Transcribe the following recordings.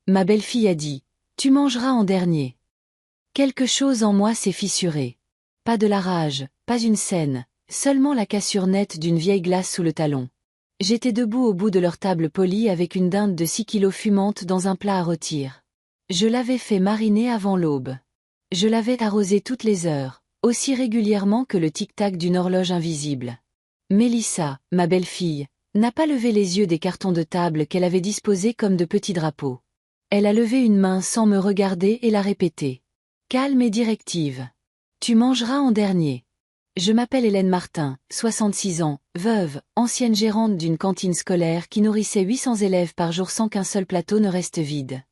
Ma belle-fille a dit, tu mangeras en dernier. Quelque chose en moi s'est fissuré. Pas de la rage, pas une scène, seulement la cassure nette d'une vieille glace sous le talon. J'étais debout au bout de leur table polie avec une dinde de 6 kilos fumante dans un plat à rôtir. Je l'avais fait mariner avant l'aube. Je l'avais arrosé toutes les heures, aussi régulièrement que le tic-tac d'une horloge invisible. Mélissa, ma belle-fille, n'a pas levé les yeux des cartons de table qu'elle avait disposés comme de petits drapeaux. Elle a levé une main sans me regarder et l'a répété. Calme et directive. Tu mangeras en dernier. Je m'appelle Hélène Martin, 66 ans, veuve, ancienne gérante d'une cantine scolaire qui nourrissait 800 élèves par jour sans qu'un seul plateau ne reste vide.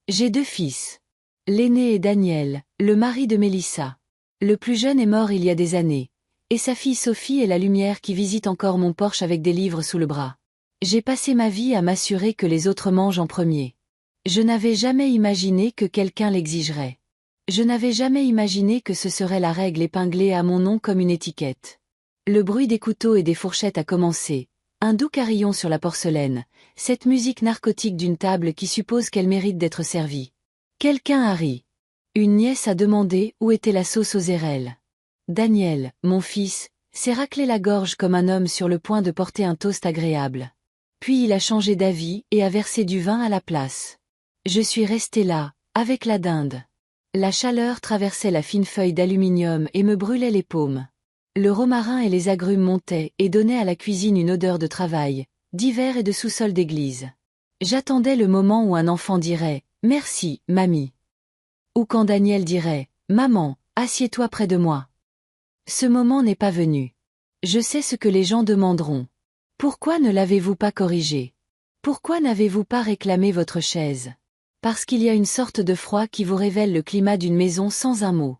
J'ai 2 fils. L'aîné est Daniel, le mari de Mélissa. Le plus jeune est mort il y a des années. Et sa fille Sophie est la lumière qui visite encore mon porche avec des livres sous le bras. J'ai passé ma vie à m'assurer que les autres mangent en premier. Je n'avais jamais imaginé que quelqu'un l'exigerait. Je n'avais jamais imaginé que ce serait la règle épinglée à mon nom comme une étiquette. Le bruit des couteaux et des fourchettes a commencé. Un doux carillon sur la porcelaine, cette musique narcotique d'une table qui suppose qu'elle mérite d'être servie. Quelqu'un a ri. Une nièce a demandé où était la sauce aux érelles. Daniel, mon fils, s'est raclé la gorge comme un homme sur le point de porter un toast agréable. Puis il a changé d'avis et a versé du vin à la place. Je suis restée là, avec la dinde. La chaleur traversait la fine feuille d'aluminium et me brûlait les paumes. Le romarin et les agrumes montaient et donnaient à la cuisine une odeur de travail, d'hiver et de sous-sol d'église. J'attendais le moment où un enfant dirait « Merci, mamie ». Ou quand Daniel dirait « Maman, assieds-toi près de moi ». Ce moment n'est pas venu. Je sais ce que les gens demanderont. Pourquoi ne l'avez-vous pas corrigé? Pourquoi n'avez-vous pas réclamé votre chaise? Parce qu'il y a une sorte de froid qui vous révèle le climat d'une maison sans un mot.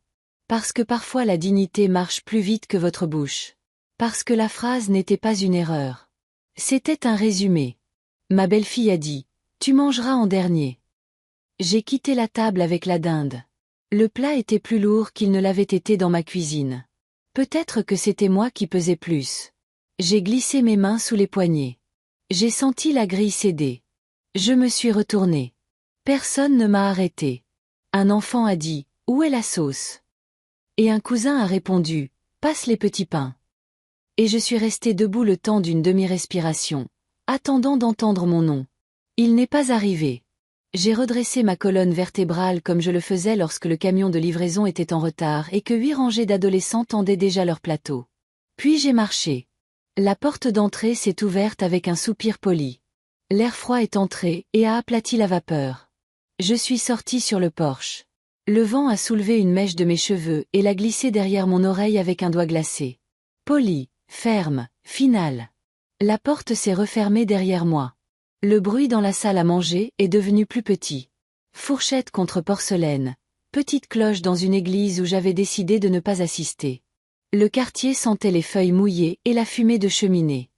Parce que parfois la dignité marche plus vite que votre bouche. Parce que la phrase n'était pas une erreur. C'était un résumé. Ma belle-fille a dit, tu mangeras en dernier. J'ai quitté la table avec la dinde. Le plat était plus lourd qu'il ne l'avait été dans ma cuisine. Peut-être que c'était moi qui pesais plus. J'ai glissé mes mains sous les poignets. J'ai senti la grille céder. Je me suis retournée. Personne ne m'a arrêté. Un enfant a dit, où est la sauce? Et un cousin a répondu, passe les petits pains. Et je suis restée debout le temps d'une demi-respiration, attendant d'entendre mon nom. Il n'est pas arrivé. J'ai redressé ma colonne vertébrale comme je le faisais lorsque le camion de livraison était en retard et que 8 rangées d'adolescents tendaient déjà leur plateau. Puis j'ai marché. La porte d'entrée s'est ouverte avec un soupir poli. L'air froid est entré et a aplati la vapeur. Je suis sortie sur le porche. Le vent a soulevé une mèche de mes cheveux et l'a glissée derrière mon oreille avec un doigt glacé. Poli, ferme, final. La porte s'est refermée derrière moi. Le bruit dans la salle à manger est devenu plus petit. Fourchette contre porcelaine, petite cloche dans une église où j'avais décidé de ne pas assister. Le quartier sentait les feuilles mouillées et la fumée de cheminée.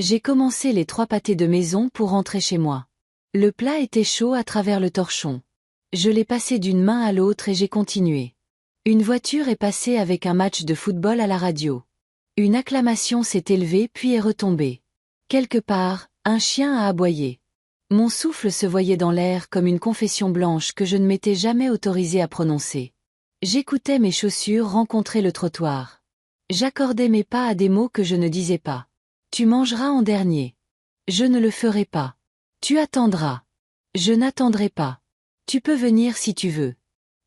J'ai commencé les 3 pâtés de maison pour rentrer chez moi. Le plat était chaud à travers le torchon. Je l'ai passé d'une main à l'autre et j'ai continué. Une voiture est passée avec un match de football à la radio. Une acclamation s'est élevée puis est retombée. Quelque part, un chien a aboyé. Mon souffle se voyait dans l'air comme une confession blanche que je ne m'étais jamais autorisée à prononcer. J'écoutais mes chaussures rencontrer le trottoir. J'accordais mes pas à des mots que je ne disais pas. Tu mangeras en dernier. Je ne le ferai pas. Tu attendras. Je n'attendrai pas. Tu peux venir si tu veux.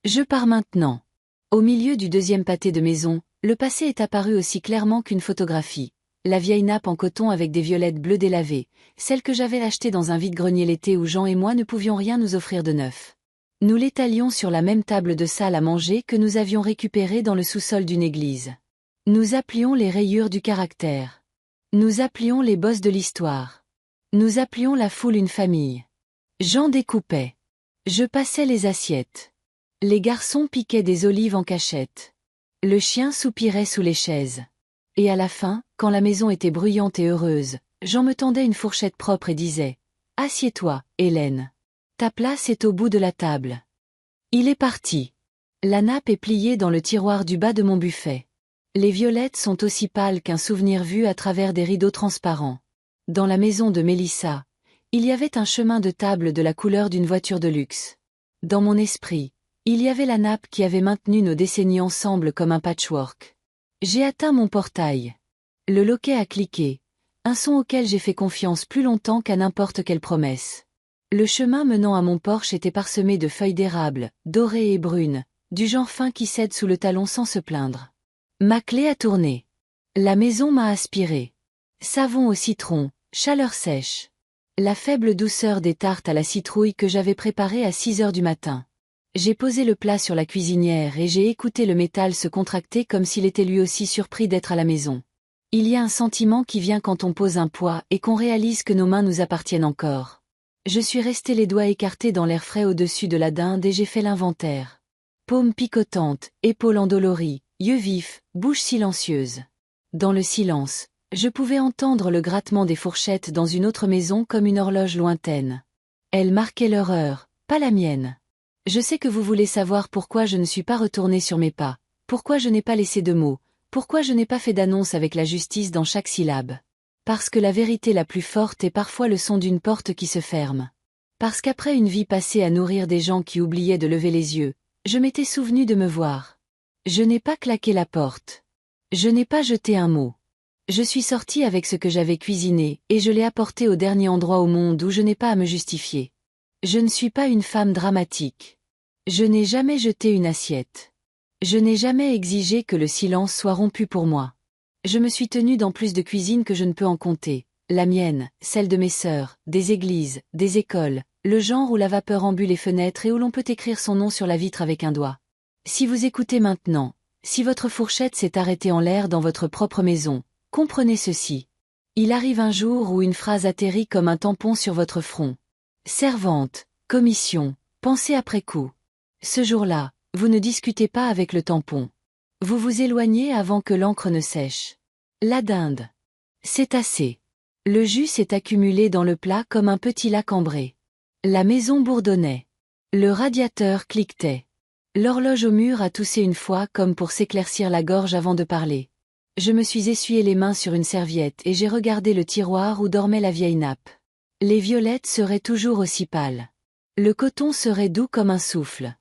Je pars maintenant. Au milieu du 2e pâté de maison, le passé est apparu aussi clairement qu'une photographie. La vieille nappe en coton avec des violettes bleues délavées, celle que j'avais achetée dans un vide-grenier l'été où Jean et moi ne pouvions rien nous offrir de neuf. Nous l'étalions sur la même table de salle à manger que nous avions récupérée dans le sous-sol d'une église. Nous appelions les rayures du caractère. Nous appelions les bosses de l'histoire. Nous appelions la foule une famille. Jean découpait. Je passais les assiettes. Les garçons piquaient des olives en cachette. Le chien soupirait sous les chaises. Et à la fin, quand la maison était bruyante et heureuse, Jean me tendait une fourchette propre et disait « Assieds-toi, Hélène. Ta place est au bout de la table. » Il est parti. La nappe est pliée dans le tiroir du bas de mon buffet. Les violettes sont aussi pâles qu'un souvenir vu à travers des rideaux transparents. Dans la maison de Mélissa, il y avait un chemin de table de la couleur d'une voiture de luxe. Dans mon esprit, il y avait la nappe qui avait maintenu nos décennies ensemble comme un patchwork. J'ai atteint mon portail. Le loquet a cliqué, un son auquel j'ai fait confiance plus longtemps qu'à n'importe quelle promesse. Le chemin menant à mon porche était parsemé de feuilles d'érable, dorées et brunes, du genre fin qui cède sous le talon sans se plaindre. Ma clé a tourné. La maison m'a aspiré. Savon au citron, chaleur sèche. La faible douceur des tartes à la citrouille que j'avais préparées à 6 heures du matin. J'ai posé le plat sur la cuisinière et j'ai écouté le métal se contracter comme s'il était lui aussi surpris d'être à la maison. Il y a un sentiment qui vient quand on pose un poids et qu'on réalise que nos mains nous appartiennent encore. Je suis resté les doigts écartés dans l'air frais au-dessus de la dinde et j'ai fait l'inventaire. Paumes picotantes, épaules endolories, yeux vifs, bouche silencieuse. Dans le silence, je pouvais entendre le grattement des fourchettes dans une autre maison comme une horloge lointaine. Elle marquait leur heure, pas la mienne. Je sais que vous voulez savoir pourquoi je ne suis pas retourné sur mes pas, pourquoi je n'ai pas laissé de mots, pourquoi je n'ai pas fait d'annonce avec la justice dans chaque syllabe. Parce que la vérité la plus forte est parfois le son d'une porte qui se ferme. Parce qu'après une vie passée à nourrir des gens qui oubliaient de lever les yeux, je m'étais souvenu de me voir. Je n'ai pas claqué la porte. Je n'ai pas jeté un mot. Je suis sorti avec ce que j'avais cuisiné et je l'ai apporté au dernier endroit au monde où je n'ai pas à me justifier. Je ne suis pas une femme dramatique. Je n'ai jamais jeté une assiette. Je n'ai jamais exigé que le silence soit rompu pour moi. Je me suis tenue dans plus de cuisines que je ne peux en compter, la mienne, celle de mes sœurs, des églises, des écoles, le genre où la vapeur embue les fenêtres et où l'on peut écrire son nom sur la vitre avec un doigt. Si vous écoutez maintenant, si votre fourchette s'est arrêtée en l'air dans votre propre maison, comprenez ceci. Il arrive un jour où une phrase atterrit comme un tampon sur votre front. Servante, commission, pensée après coup. Ce jour-là, vous ne discutez pas avec le tampon. Vous vous éloignez avant que l'encre ne sèche. La dinde. C'est assez. Le jus s'est accumulé dans le plat comme un petit lac ambré. La maison bourdonnait. Le radiateur cliquetait. L'horloge au mur a toussé une fois comme pour s'éclaircir la gorge avant de parler. Je me suis essuyé les mains sur une serviette et j'ai regardé le tiroir où dormait la vieille nappe. Les violettes seraient toujours aussi pâles. Le coton serait doux comme un souffle.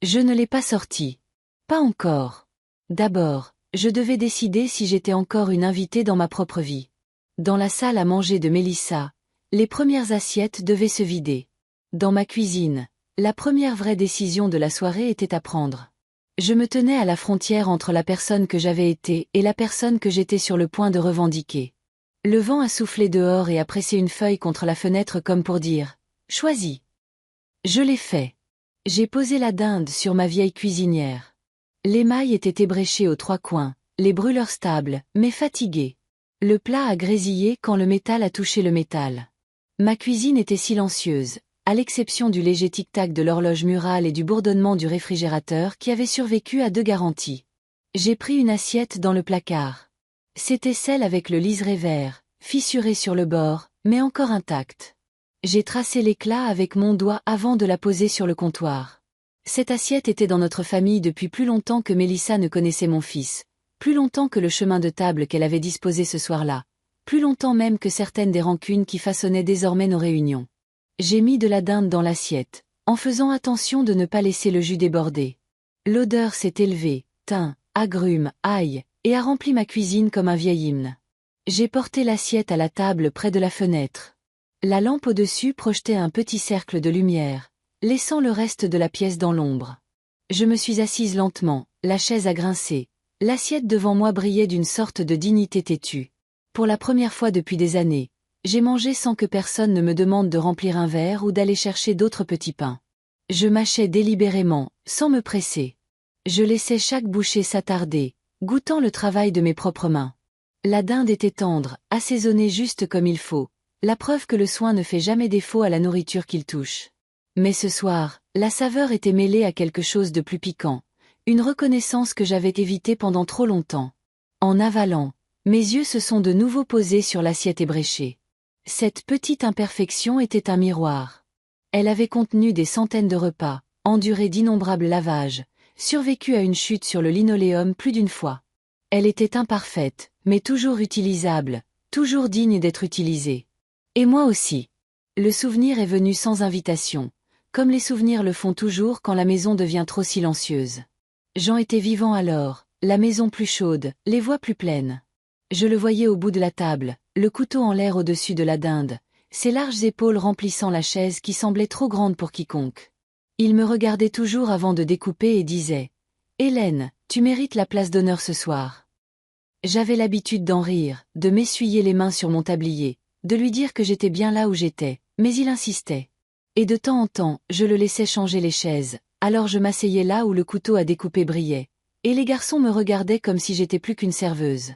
Je ne l'ai pas sorti. Pas encore. D'abord, je devais décider si j'étais encore une invitée dans ma propre vie. Dans la salle à manger de Mélissa, les premières assiettes devaient se vider. Dans ma cuisine, la première vraie décision de la soirée était à prendre. Je me tenais à la frontière entre la personne que j'avais été et la personne que j'étais sur le point de revendiquer. Le vent a soufflé dehors et a pressé une feuille contre la fenêtre comme pour dire « Choisis ». Je l'ai fait. J'ai posé la dinde sur ma vieille cuisinière. L'émail était ébréché aux 3 coins, les brûleurs stables, mais fatigués. Le plat a grésillé quand le métal a touché le métal. Ma cuisine était silencieuse, à l'exception du léger tic-tac de l'horloge murale et du bourdonnement du réfrigérateur qui avait survécu à 2 garanties. J'ai pris une assiette dans le placard. C'était celle avec le liseré vert, fissuré sur le bord, mais encore intacte. J'ai tracé l'éclat avec mon doigt avant de la poser sur le comptoir. Cette assiette était dans notre famille depuis plus longtemps que Mélissa ne connaissait mon fils, plus longtemps que le chemin de table qu'elle avait disposé ce soir-là, plus longtemps même que certaines des rancunes qui façonnaient désormais nos réunions. J'ai mis de la dinde dans l'assiette, en faisant attention de ne pas laisser le jus déborder. L'odeur s'est élevée, thym, agrumes, ail, et a rempli ma cuisine comme un vieil hymne. J'ai porté l'assiette à la table près de la fenêtre. La lampe au-dessus projetait un petit cercle de lumière, laissant le reste de la pièce dans l'ombre. Je me suis assise lentement, la chaise a grincé, l'assiette devant moi brillait d'une sorte de dignité têtue. Pour la première fois depuis des années, j'ai mangé sans que personne ne me demande de remplir un verre ou d'aller chercher d'autres petits pains. Je mâchais délibérément, sans me presser. Je laissais chaque bouchée s'attarder, goûtant le travail de mes propres mains. La dinde était tendre, assaisonnée juste comme il faut, la preuve que le soin ne fait jamais défaut à la nourriture qu'il touche. Mais ce soir, la saveur était mêlée à quelque chose de plus piquant, une reconnaissance que j'avais évitée pendant trop longtemps. En avalant, mes yeux se sont de nouveau posés sur l'assiette ébréchée. Cette petite imperfection était un miroir. Elle avait contenu des centaines de repas, enduré d'innombrables lavages, survécu à une chute sur le linoléum plus d'une fois. Elle était imparfaite, mais toujours utilisable, toujours digne d'être utilisée. Et moi aussi. Le souvenir est venu sans invitation, comme les souvenirs le font toujours quand la maison devient trop silencieuse. Jean était vivant alors, la maison plus chaude, les voix plus pleines. Je le voyais au bout de la table, le couteau en l'air au-dessus de la dinde, ses larges épaules remplissant la chaise qui semblait trop grande pour quiconque. Il me regardait toujours avant de découper et disait « Hélène, tu mérites la place d'honneur ce soir. » J'avais l'habitude d'en rire, de m'essuyer les mains sur mon tablier, de lui dire que j'étais bien là où j'étais, mais il insistait. Et de temps en temps, je le laissais changer les chaises, alors je m'asseyais là où le couteau à découper brillait, et les garçons me regardaient comme si j'étais plus qu'une serveuse.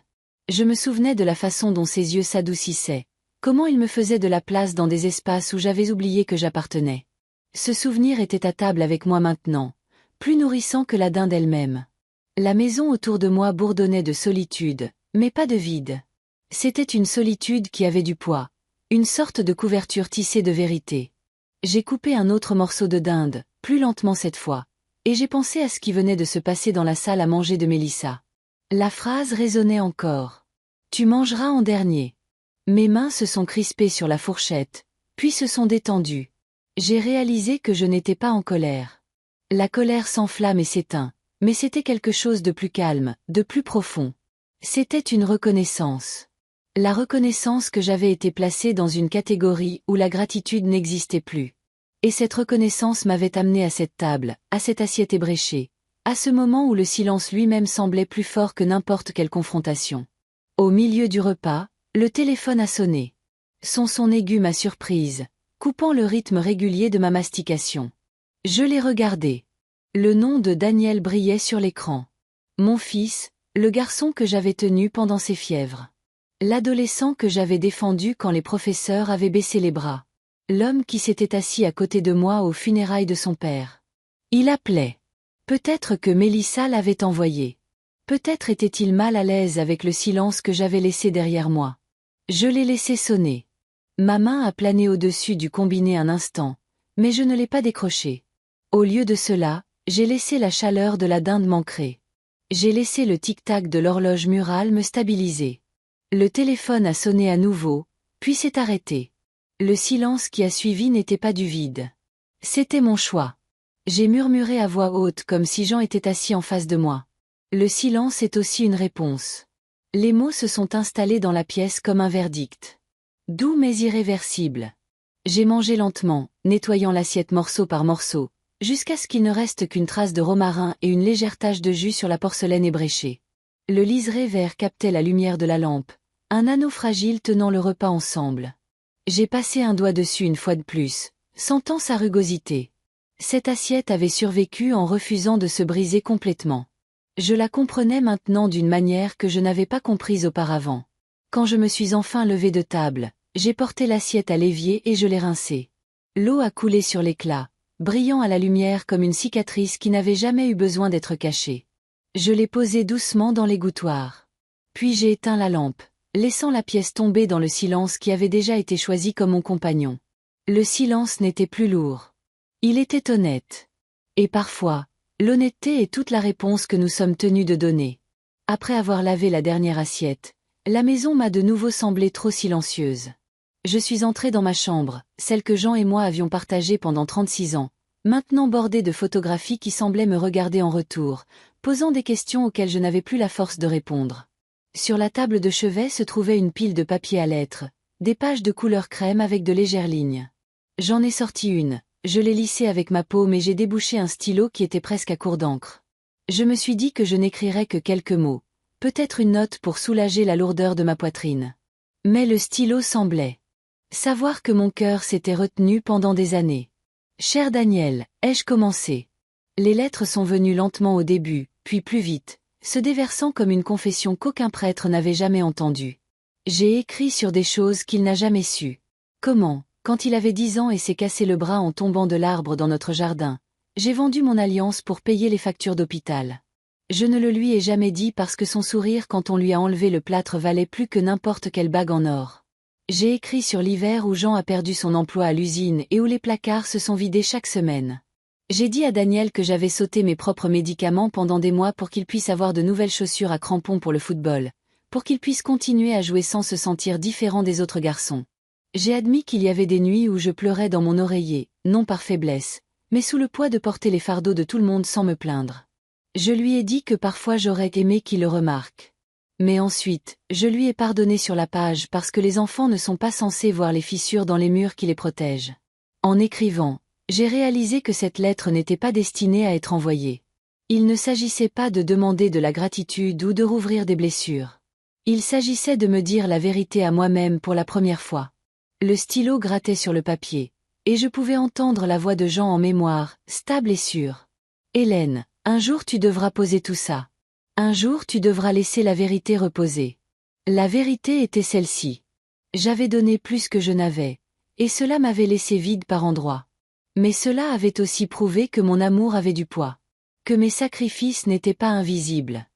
Je me souvenais de la façon dont ses yeux s'adoucissaient, comment il me faisait de la place dans des espaces où j'avais oublié que j'appartenais. Ce souvenir était à table avec moi maintenant, plus nourrissant que la dinde elle-même. La maison autour de moi bourdonnait de solitude, mais pas de vide. C'était une solitude qui avait du poids, une sorte de couverture tissée de vérité. J'ai coupé un autre morceau de dinde, plus lentement cette fois, et j'ai pensé à ce qui venait de se passer dans la salle à manger de Mélissa. La phrase résonnait encore. « Tu mangeras en dernier. » Mes mains se sont crispées sur la fourchette, puis se sont détendues. J'ai réalisé que je n'étais pas en colère. La colère s'enflamme et s'éteint, mais c'était quelque chose de plus calme, de plus profond. C'était une reconnaissance. La reconnaissance que j'avais été placée dans une catégorie où la gratitude n'existait plus. Et cette reconnaissance m'avait amené à cette table, à cette assiette ébréchée, à ce moment où le silence lui-même semblait plus fort que n'importe quelle confrontation. Au milieu du repas, le téléphone a sonné. Son son aigu m'a surprise, coupant le rythme régulier de ma mastication. Je l'ai regardé. Le nom de Daniel brillait sur l'écran. Mon fils, le garçon que j'avais tenu pendant ses fièvres. L'adolescent que j'avais défendu quand les professeurs avaient baissé les bras. L'homme qui s'était assis à côté de moi aux funérailles de son père. Il appelait. Peut-être que Mélissa l'avait envoyé. Peut-être était-il mal à l'aise avec le silence que j'avais laissé derrière moi. Je l'ai laissé sonner. Ma main a plané au-dessus du combiné un instant, mais je ne l'ai pas décroché. Au lieu de cela, j'ai laissé la chaleur de la dinde m'ancrer. J'ai laissé le tic-tac de l'horloge murale me stabiliser. Le téléphone a sonné à nouveau, puis s'est arrêté. Le silence qui a suivi n'était pas du vide. C'était mon choix. J'ai murmuré à voix haute comme si Jean était assis en face de moi. Le silence est aussi une réponse. Les mots se sont installés dans la pièce comme un verdict. Doux mais irréversible. J'ai mangé lentement, nettoyant l'assiette morceau par morceau, jusqu'à ce qu'il ne reste qu'une trace de romarin et une légère tache de jus sur la porcelaine ébréchée. Le liseré vert captait la lumière de la lampe, un anneau fragile tenant le repas ensemble. J'ai passé un doigt dessus une fois de plus, sentant sa rugosité. Cette assiette avait survécu en refusant de se briser complètement. Je la comprenais maintenant d'une manière que je n'avais pas comprise auparavant. Quand je me suis enfin levée de table, j'ai porté l'assiette à l'évier et je l'ai rincée. L'eau a coulé sur l'éclat, brillant à la lumière comme une cicatrice qui n'avait jamais eu besoin d'être cachée. Je l'ai posée doucement dans l'égouttoir. Puis j'ai éteint la lampe, laissant la pièce tomber dans le silence qui avait déjà été choisi comme mon compagnon. Le silence n'était plus lourd. Il était honnête. Et parfois, l'honnêteté est toute la réponse que nous sommes tenus de donner. Après avoir lavé la dernière assiette, la maison m'a de nouveau semblé trop silencieuse. Je suis entrée dans ma chambre, celle que Jean et moi avions partagée pendant 36 ans, maintenant bordée de photographies qui semblaient me regarder en retour, posant des questions auxquelles je n'avais plus la force de répondre. Sur la table de chevet se trouvait une pile de papier à lettres, des pages de couleur crème avec de légères lignes. J'en ai sorti une, je l'ai lissée avec ma paume et j'ai débouché un stylo qui était presque à court d'encre. Je me suis dit que je n'écrirais que quelques mots, peut-être une note pour soulager la lourdeur de ma poitrine. Mais le stylo semblait savoir que mon cœur s'était retenu pendant des années. Cher Daniel, ai-je commencé? Les lettres sont venues lentement au début, puis plus vite, se déversant comme une confession qu'aucun prêtre n'avait jamais entendue. J'ai écrit sur des choses qu'il n'a jamais su. Comment, quand il avait 10 ans et s'est cassé le bras en tombant de l'arbre dans notre jardin, j'ai vendu mon alliance pour payer les factures d'hôpital. Je ne le lui ai jamais dit parce que son sourire quand on lui a enlevé le plâtre valait plus que n'importe quelle bague en or. J'ai écrit sur l'hiver où Jean a perdu son emploi à l'usine et où les placards se sont vidés chaque semaine. J'ai dit à Daniel que j'avais sauté mes propres médicaments pendant des mois pour qu'il puisse avoir de nouvelles chaussures à crampons pour le football, pour qu'il puisse continuer à jouer sans se sentir différent des autres garçons. J'ai admis qu'il y avait des nuits où je pleurais dans mon oreiller, non par faiblesse, mais sous le poids de porter les fardeaux de tout le monde sans me plaindre. Je lui ai dit que parfois j'aurais aimé qu'il le remarque. Mais ensuite, je lui ai pardonné sur la page parce que les enfants ne sont pas censés voir les fissures dans les murs qui les protègent. En écrivant, j'ai réalisé que cette lettre n'était pas destinée à être envoyée. Il ne s'agissait pas de demander de la gratitude ou de rouvrir des blessures. Il s'agissait de me dire la vérité à moi-même pour la première fois. Le stylo grattait sur le papier, et je pouvais entendre la voix de Jean en mémoire, stable et sûre. « Hélène, un jour tu devras poser tout ça. Un jour tu devras laisser la vérité reposer. » La vérité était celle-ci. J'avais donné plus que je n'avais, et cela m'avait laissé vide par endroits. Mais cela avait aussi prouvé que mon amour avait du poids. Que mes sacrifices n'étaient pas invisibles.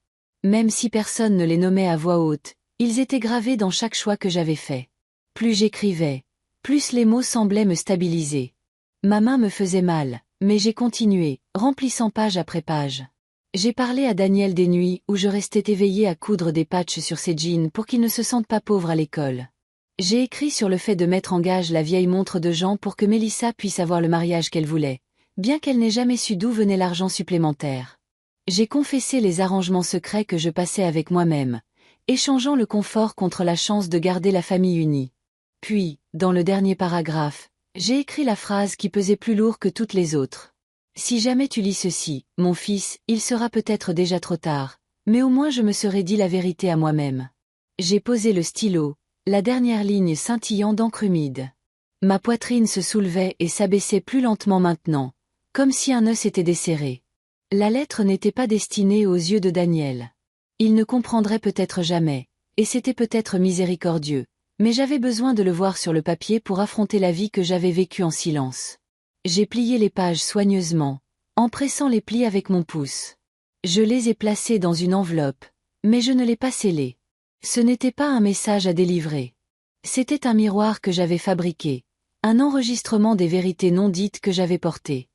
Même si personne ne les nommait à voix haute, ils étaient gravés dans chaque choix que j'avais fait. Plus j'écrivais, plus les mots semblaient me stabiliser. Ma main me faisait mal, mais j'ai continué, remplissant page après page. J'ai parlé à Daniel des nuits où je restais éveillée à coudre des patchs sur ses jeans pour qu'il ne se sente pas pauvre à l'école. J'ai écrit sur le fait de mettre en gage la vieille montre de Jean pour que Mélissa puisse avoir le mariage qu'elle voulait, bien qu'elle n'ait jamais su d'où venait l'argent supplémentaire. J'ai confessé les arrangements secrets que je passais avec moi-même, échangeant le confort contre la chance de garder la famille unie. Puis, dans le dernier paragraphe, j'ai écrit la phrase qui pesait plus lourd que toutes les autres. Si jamais tu lis ceci, mon fils, il sera peut-être déjà trop tard, mais au moins je me serai dit la vérité à moi-même. J'ai posé le stylo, la dernière ligne scintillant d'encre humide. Ma poitrine se soulevait et s'abaissait plus lentement maintenant, comme si un œuf s'était desserré. La lettre n'était pas destinée aux yeux de Daniel. Il ne comprendrait peut-être jamais, et c'était peut-être miséricordieux, mais j'avais besoin de le voir sur le papier pour affronter la vie que j'avais vécue en silence. J'ai plié les pages soigneusement, en pressant les plis avec mon pouce. Je les ai placés dans une enveloppe, mais je ne l'ai pas scellée. Ce n'était pas un message à délivrer. C'était un miroir que j'avais fabriqué, un enregistrement des vérités non dites que j'avais portées.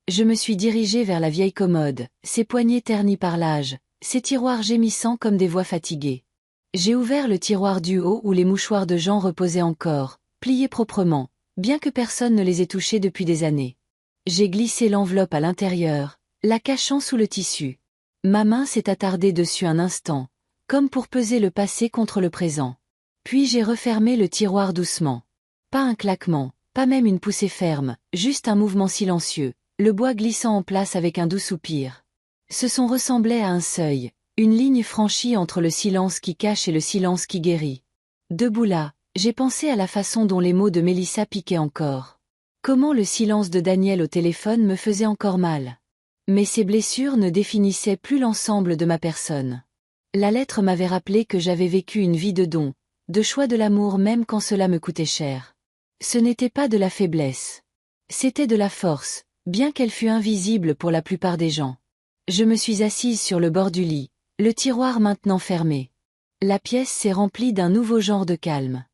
Je me suis dirigée vers la vieille commode, ses poignets ternis par l'âge, ses tiroirs gémissant comme des voix fatiguées. J'ai ouvert le tiroir du haut où les mouchoirs de Jean reposaient encore, pliés proprement, bien que personne ne les ait touchés depuis des années. J'ai glissé l'enveloppe à l'intérieur, la cachant sous le tissu. Ma main s'est attardée dessus un instant, comme pour peser le passé contre le présent. Puis j'ai refermé le tiroir doucement. Pas un claquement, pas même une poussée ferme, juste un mouvement silencieux, le bois glissant en place avec un doux soupir. Ce son ressemblait à un seuil, une ligne franchie entre le silence qui cache et le silence qui guérit. Debout là, j'ai pensé à la façon dont les mots de Mélissa piquaient encore. Comment le silence de Daniel au téléphone me faisait encore mal. Mais ces blessures ne définissaient plus l'ensemble de ma personne. La lettre m'avait rappelé que j'avais vécu une vie de don, de choix de l'amour même quand cela me coûtait cher. Ce n'était pas de la faiblesse. C'était de la force, bien qu'elle fût invisible pour la plupart des gens. Je me suis assise sur le bord du lit, le tiroir maintenant fermé. La pièce s'est remplie d'un nouveau genre de calme.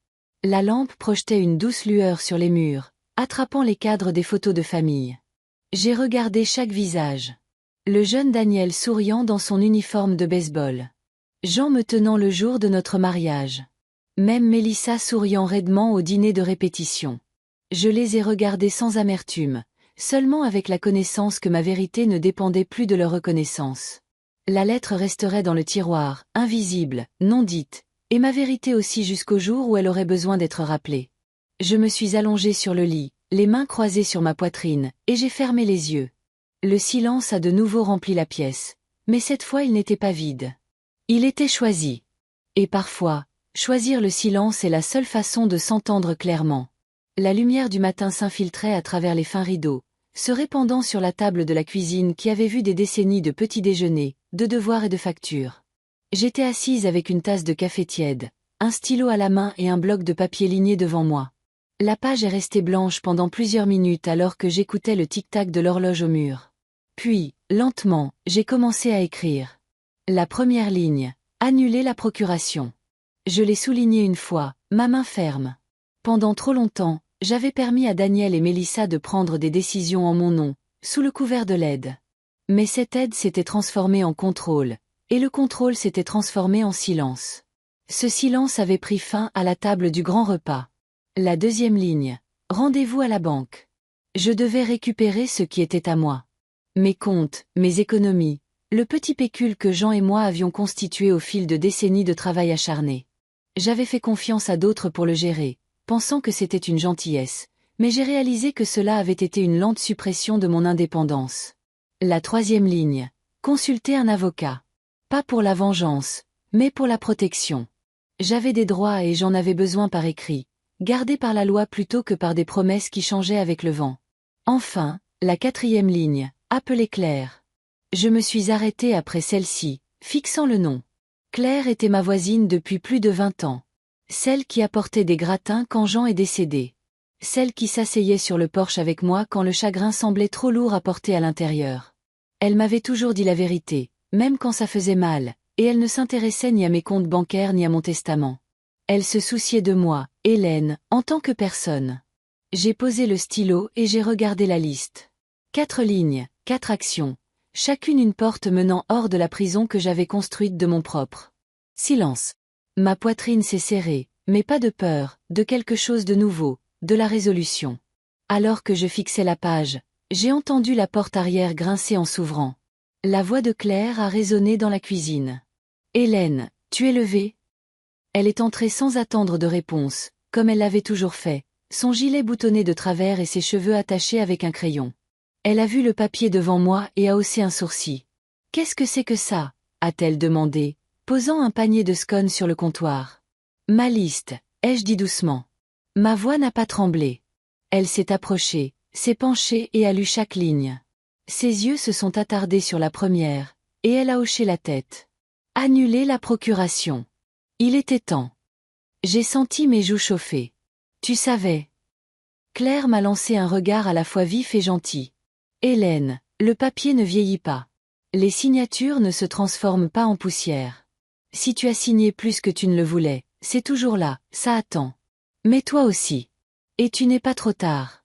La lampe projetait une douce lueur sur les murs, attrapant les cadres des photos de famille. J'ai regardé chaque visage. Le jeune Daniel souriant dans son uniforme de baseball. Jean me tenant le jour de notre mariage. Même Mélissa souriant raidement au dîner de répétition. Je les ai regardés sans amertume, seulement avec la connaissance que ma vérité ne dépendait plus de leur reconnaissance. La lettre resterait dans le tiroir, invisible, non dite, et ma vérité aussi jusqu'au jour où elle aurait besoin d'être rappelée. Je me suis allongée sur le lit, les mains croisées sur ma poitrine, et j'ai fermé les yeux. Le silence a de nouveau rempli la pièce, mais cette fois il n'était pas vide. Il était choisi. Et parfois, choisir le silence est la seule façon de s'entendre clairement. La lumière du matin s'infiltrait à travers les fins rideaux, se répandant sur la table de la cuisine qui avait vu des décennies de petits déjeuners, de devoirs et de factures. J'étais assise avec une tasse de café tiède, un stylo à la main et un bloc de papier ligné devant moi. La page est restée blanche pendant plusieurs minutes alors que j'écoutais le tic-tac de l'horloge au mur. Puis, lentement, j'ai commencé à écrire. La première ligne, annuler la procuration. Je l'ai souligné une fois, ma main ferme. Pendant trop longtemps, j'avais permis à Daniel et Mélissa de prendre des décisions en mon nom, sous le couvert de l'aide. Mais cette aide s'était transformée en contrôle, et le contrôle s'était transformé en silence. Ce silence avait pris fin à la table du grand repas. La deuxième ligne. Rendez-vous à la banque. Je devais récupérer ce qui était à moi. Mes comptes, mes économies, le petit pécule que Jean et moi avions constitué au fil de décennies de travail acharné. J'avais fait confiance à d'autres pour le gérer, pensant que c'était une gentillesse, mais j'ai réalisé que cela avait été une lente suppression de mon indépendance. La troisième ligne. Consulter un avocat. Pas pour la vengeance, mais pour la protection. J'avais des droits et j'en avais besoin par écrit, gardés par la loi plutôt que par des promesses qui changeaient avec le vent. Enfin, la quatrième ligne. Appeler Claire. Je me suis arrêtée après celle-ci, fixant le nom. Claire était ma voisine depuis plus de 20 ans. Celle qui apportait des gratins quand Jean est décédé. Celle qui s'asseyait sur le porche avec moi quand le chagrin semblait trop lourd à porter à l'intérieur. Elle m'avait toujours dit la vérité, même quand ça faisait mal, et elle ne s'intéressait ni à mes comptes bancaires ni à mon testament. Elle se souciait de moi, Hélène, en tant que personne. J'ai posé le stylo et j'ai regardé la liste. 4 lignes, 4 actions. Chacune une porte menant hors de la prison que j'avais construite de mon propre. Silence. Ma poitrine s'est serrée, mais pas de peur, de quelque chose de nouveau, de la résolution. Alors que je fixais la page, j'ai entendu la porte arrière grincer en s'ouvrant. La voix de Claire a résonné dans la cuisine. « Hélène, tu es levée ?» Elle est entrée sans attendre de réponse, comme elle l'avait toujours fait, son gilet boutonné de travers et ses cheveux attachés avec un crayon. Elle a vu le papier devant moi et a haussé un sourcil. « Qu'est-ce que c'est que ça ?» a-t-elle demandé, posant un panier de scones sur le comptoir. « Ma liste, ai-je dit doucement. Ma voix n'a pas tremblé. Elle s'est approchée, s'est penchée et a lu chaque ligne. Ses yeux se sont attardés sur la première, et elle a hoché la tête. « Annuler la procuration. Il était temps. » J'ai senti mes joues chauffer. « Tu savais. » Claire m'a lancé un regard à la fois vif et gentil. Hélène, le papier ne vieillit pas. Les signatures ne se transforment pas en poussière. Si tu as signé plus que tu ne le voulais, c'est toujours là, ça attend. Mais toi aussi. Et tu n'es pas trop tard.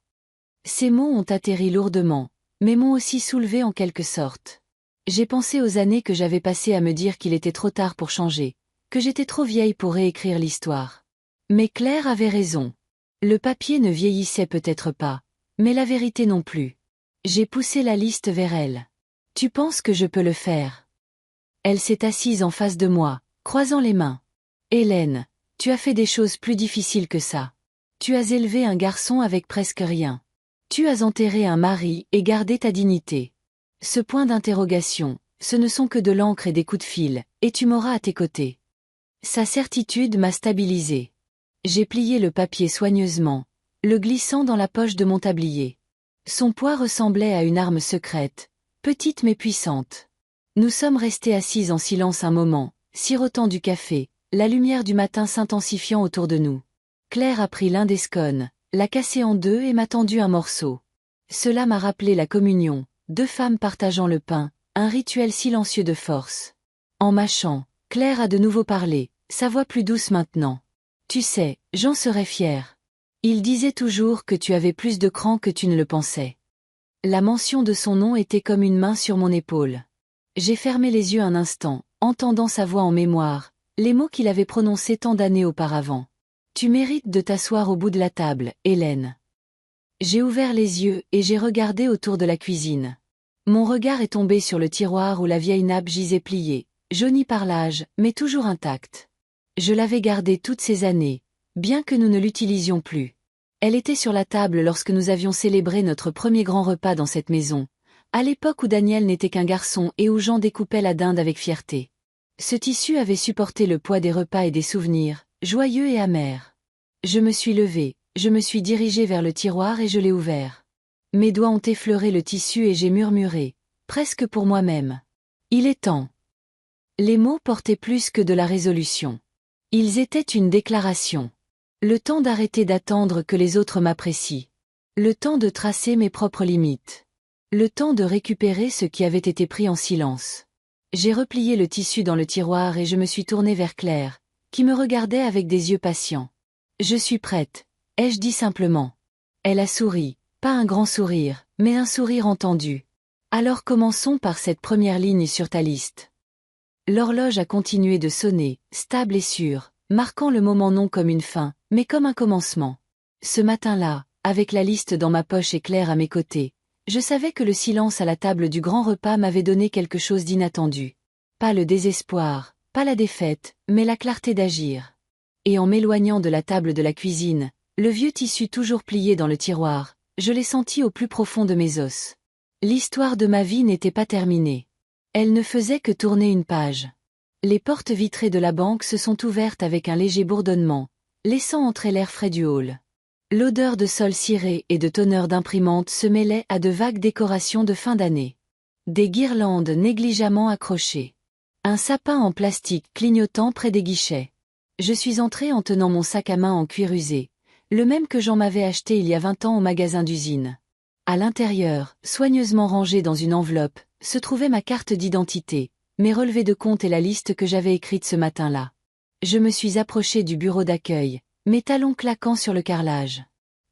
Ces mots ont atterri lourdement, mais m'ont aussi soulevé en quelque sorte. J'ai pensé aux années que j'avais passées à me dire qu'il était trop tard pour changer, que j'étais trop vieille pour réécrire l'histoire. Mais Claire avait raison. Le papier ne vieillissait peut-être pas, mais la vérité non plus. J'ai poussé la liste vers elle. « Tu penses que je peux le faire ?» Elle s'est assise en face de moi, croisant les mains. « Hélène, tu as fait des choses plus difficiles que ça. Tu as élevé un garçon avec presque rien. Tu as enterré un mari et gardé ta dignité. Ce point d'interrogation, ce ne sont que de l'encre et des coups de fil, et tu m'auras à tes côtés. » Sa certitude m'a stabilisée. J'ai plié le papier soigneusement, le glissant dans la poche de mon tablier. Son poids ressemblait à une arme secrète, petite mais puissante. Nous sommes restés assises en silence un moment, sirotant du café, la lumière du matin s'intensifiant autour de nous. Claire a pris l'un des scones, l'a cassé en deux et m'a tendu un morceau. Cela m'a rappelé la communion, 2 femmes partageant le pain, un rituel silencieux de force. En mâchant, Claire a de nouveau parlé, sa voix plus douce maintenant. « Tu sais, j'en serais fière. Il disait toujours que tu avais plus de cran que tu ne le pensais. » La mention de son nom était comme une main sur mon épaule. J'ai fermé les yeux un instant, entendant sa voix en mémoire, les mots qu'il avait prononcés tant d'années auparavant. « Tu mérites de t'asseoir au bout de la table, Hélène. » J'ai ouvert les yeux et j'ai regardé autour de la cuisine. Mon regard est tombé sur le tiroir où la vieille nappe gisait pliée, jaunie par l'âge, mais toujours intacte. Je l'avais gardée toutes ces années, bien que nous ne l'utilisions plus. Elle était sur la table lorsque nous avions célébré notre premier grand repas dans cette maison, à l'époque où Daniel n'était qu'un garçon et où Jean découpait la dinde avec fierté. Ce tissu avait supporté le poids des repas et des souvenirs, joyeux et amers. Je me suis levée, je me suis dirigée vers le tiroir et je l'ai ouvert. Mes doigts ont effleuré le tissu et j'ai murmuré, presque pour moi-même. « Il est temps. » Les mots portaient plus que de la résolution. Ils étaient une déclaration. Le temps d'arrêter d'attendre que les autres m'apprécient. Le temps de tracer mes propres limites. Le temps de récupérer ce qui avait été pris en silence. J'ai replié le tissu dans le tiroir et je me suis tournée vers Claire, qui me regardait avec des yeux patients. « Je suis prête, » ai-je dit simplement. Elle a souri, pas un grand sourire, mais un sourire entendu. « Alors commençons par cette première ligne sur ta liste. » L'horloge a continué de sonner, stable et sûre, marquant le moment non comme une fin, mais comme un commencement. Ce matin-là, avec la liste dans ma poche et Claire à mes côtés, je savais que le silence à la table du grand repas m'avait donné quelque chose d'inattendu. Pas le désespoir, pas la défaite, mais la clarté d'agir. Et en m'éloignant de la table de la cuisine, le vieux tissu toujours plié dans le tiroir, je l'ai senti au plus profond de mes os. L'histoire de ma vie n'était pas terminée. Elle ne faisait que tourner une page. Les portes vitrées de la banque se sont ouvertes avec un léger bourdonnement, laissant entrer l'air frais du hall. L'odeur de sol ciré et de tonneur d'imprimante se mêlait à de vagues décorations de fin d'année. Des guirlandes négligemment accrochées. Un sapin en plastique clignotant près des guichets. Je suis entrée en tenant mon sac à main en cuir usé, le même que j'en m'avais acheté il y a 20 ans au magasin d'usine. À l'intérieur, soigneusement rangée dans une enveloppe, se trouvait ma carte d'identité, mes relevés de compte et la liste que j'avais écrite ce matin-là. Je me suis approchée du bureau d'accueil, mes talons claquant sur le carrelage.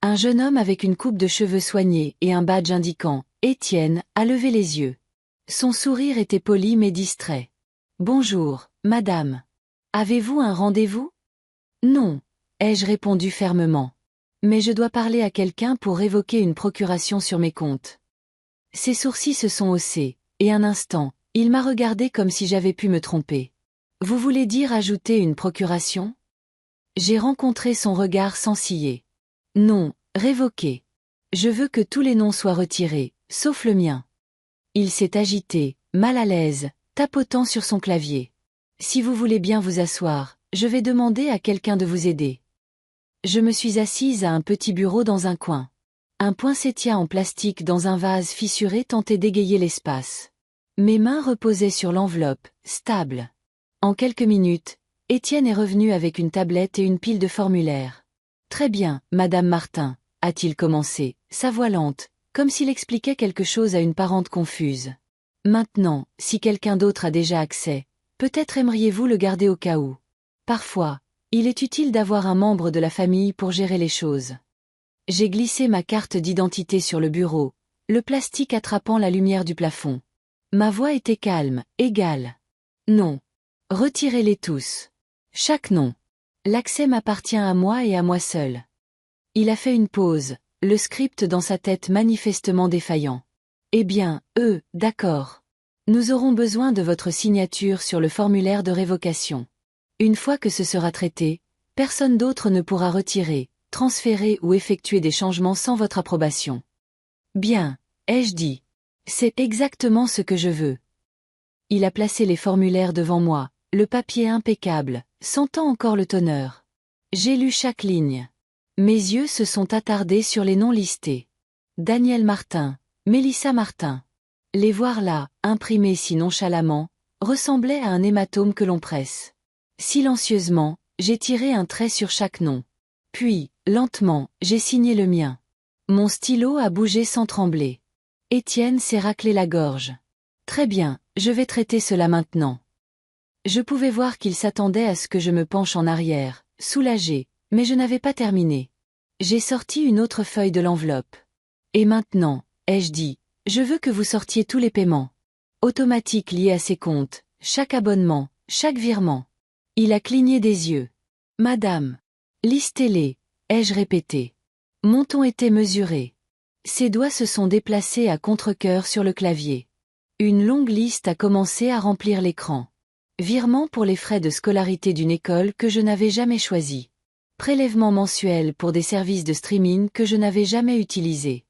Un jeune homme avec une coupe de cheveux soignée et un badge indiquant « Étienne » a levé les yeux. Son sourire était poli mais distrait. « Bonjour, madame. Avez-vous un rendez-vous » ? « Non, » ai-je répondu fermement. « Mais je dois parler à quelqu'un pour révoquer une procuration sur mes comptes. » Ses sourcils se sont haussés, et un instant, il m'a regardé comme si j'avais pu me tromper. « Vous voulez dire ajouter une procuration » ? J'ai rencontré son regard sans ciller. « Non, révoquer. Je veux que tous les noms soient retirés, sauf le mien. » Il s'est agité, mal à l'aise, tapotant sur son clavier. « Si vous voulez bien vous asseoir, je vais demander à quelqu'un de vous aider. » Je me suis assise à un petit bureau dans un coin. Un poinsettia en plastique dans un vase fissuré tentait d'égayer l'espace. Mes mains reposaient sur l'enveloppe, stable. En quelques minutes, Étienne est revenu avec une tablette et une pile de formulaires. « Très bien, Madame Martin », a-t-il commencé, sa voix lente, comme s'il expliquait quelque chose à une parente confuse. « Maintenant, si quelqu'un d'autre a déjà accès, peut-être aimeriez-vous le garder au cas où. Parfois, il est utile d'avoir un membre de la famille pour gérer les choses. » J'ai glissé ma carte d'identité sur le bureau, le plastique attrapant la lumière du plafond. Ma voix était calme, égale. « Non. Retirez-les tous. Chaque nom. L'accès m'appartient à moi et à moi seul. » Il a fait une pause, le script dans sa tête manifestement défaillant. « Eh bien, d'accord. Nous aurons besoin de votre signature sur le formulaire de révocation. Une fois que ce sera traité, personne d'autre ne pourra retirer, transférer ou effectuer des changements sans votre approbation. » « Bien, » ai-je dit. « C'est exactement ce que je veux. » Il a placé les formulaires devant moi, le papier impeccable, sentant encore le tonneur. J'ai lu chaque ligne. Mes yeux se sont attardés sur les noms listés. Daniel Martin, Mélissa Martin. Les voir là, imprimés si nonchalamment, ressemblaient à un hématome que l'on presse. Silencieusement, j'ai tiré un trait sur chaque nom. Puis, lentement, j'ai signé le mien. Mon stylo a bougé sans trembler. Étienne s'est raclé la gorge. « Très bien, je vais traiter cela maintenant. » Je pouvais voir qu'il s'attendait à ce que je me penche en arrière, soulagé, mais je n'avais pas terminé. J'ai sorti une autre feuille de l'enveloppe. « Et maintenant, » ai-je dit, « je veux que vous sortiez tous les paiements. Automatiques liés à ces comptes, chaque abonnement, chaque virement. » Il a cligné des yeux. « Madame. » Listez-les, ai-je répété. Mon ton était mesuré. Ses doigts se sont déplacés à contre-cœur sur le clavier. Une longue liste a commencé à remplir l'écran. Virement pour les frais de scolarité d'une école que je n'avais jamais choisie. Prélèvement mensuel pour des services de streaming que je n'avais jamais utilisés.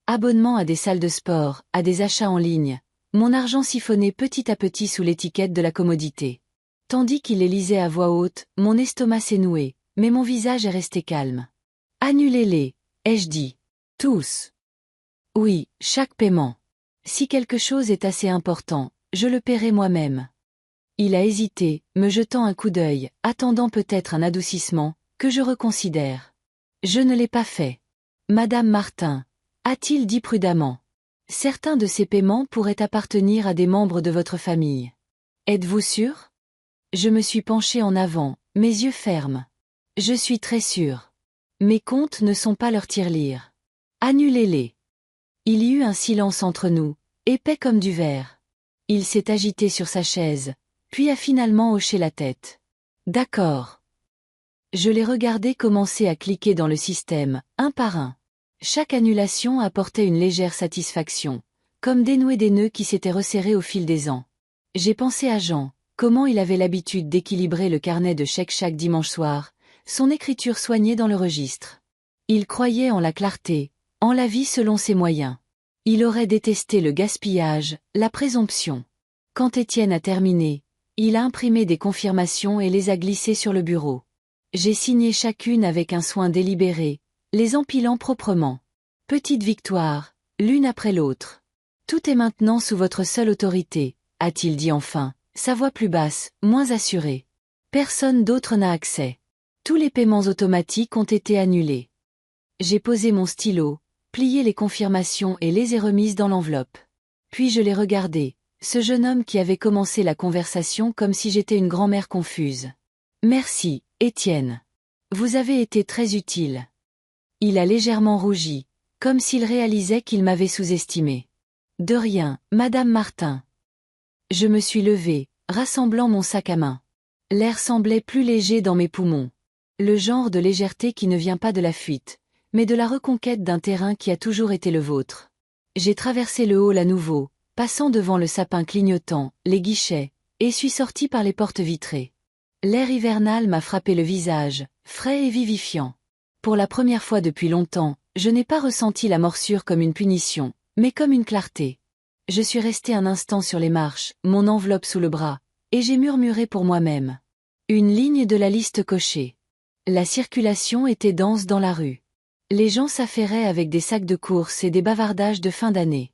Abonnement à des salles de sport, à des achats en ligne. Mon argent siphonné petit à petit sous l'étiquette de la commodité. Tandis qu'il les lisait à voix haute, mon estomac s'est noué, mais mon visage est resté calme. « Annulez-les, » ai-je dit. « Tous. » « Oui, chaque paiement. Si quelque chose est assez important, je le paierai moi-même. » Il a hésité, me jetant un coup d'œil, attendant peut-être un adoucissement, que je reconsidère. Je ne l'ai pas fait. « Madame Martin, » a-t-il dit prudemment. « Certains de ces paiements pourraient appartenir à des membres de votre famille. Êtes-vous sûr ?» Je me suis penchée en avant, mes yeux fermes. « Je suis très sûre. Mes comptes ne sont pas leur tirelire. Annulez-les. » Il y eut un silence entre nous, épais comme du verre. Il s'est agité sur sa chaise, puis a finalement hoché la tête. « D'accord. » Je les regardais commencer à cliquer dans le système, un par un. Chaque annulation apportait une légère satisfaction, comme dénouer des nœuds qui s'étaient resserrés au fil des ans. J'ai pensé à Jean, comment il avait l'habitude d'équilibrer le carnet de chèques chaque dimanche soir, son écriture soignée dans le registre. Il croyait en la clarté, en la vie selon ses moyens. Il aurait détesté le gaspillage, la présomption. Quand Étienne a terminé, il a imprimé des confirmations et les a glissées sur le bureau. J'ai signé chacune avec un soin délibéré, les empilant proprement. Petite victoire, l'une après l'autre. Tout est maintenant sous votre seule autorité, a-t-il dit enfin, sa voix plus basse, moins assurée. Personne d'autre n'a accès. Tous les paiements automatiques ont été annulés. J'ai posé mon stylo, plié les confirmations et les ai remises dans l'enveloppe. Puis je l'ai regardé, ce jeune homme qui avait commencé la conversation comme si j'étais une grand-mère confuse. Merci, Étienne. Vous avez été très utile. Il a légèrement rougi, comme s'il réalisait qu'il m'avait sous-estimé. De rien, Madame Martin. Je me suis levée, rassemblant mon sac à main. L'air semblait plus léger dans mes poumons. Le genre de légèreté qui ne vient pas de la fuite, mais de la reconquête d'un terrain qui a toujours été le vôtre. J'ai traversé le hall à nouveau, passant devant le sapin clignotant, les guichets, et suis sorti par les portes vitrées. L'air hivernal m'a frappé le visage, frais et vivifiant. Pour la première fois depuis longtemps, je n'ai pas ressenti la morsure comme une punition, mais comme une clarté. Je suis resté un instant sur les marches, mon enveloppe sous le bras, et j'ai murmuré pour moi-même. Une ligne de la liste cochée. La circulation était dense dans la rue. Les gens s'affairaient avec des sacs de courses et des bavardages de fin d'année.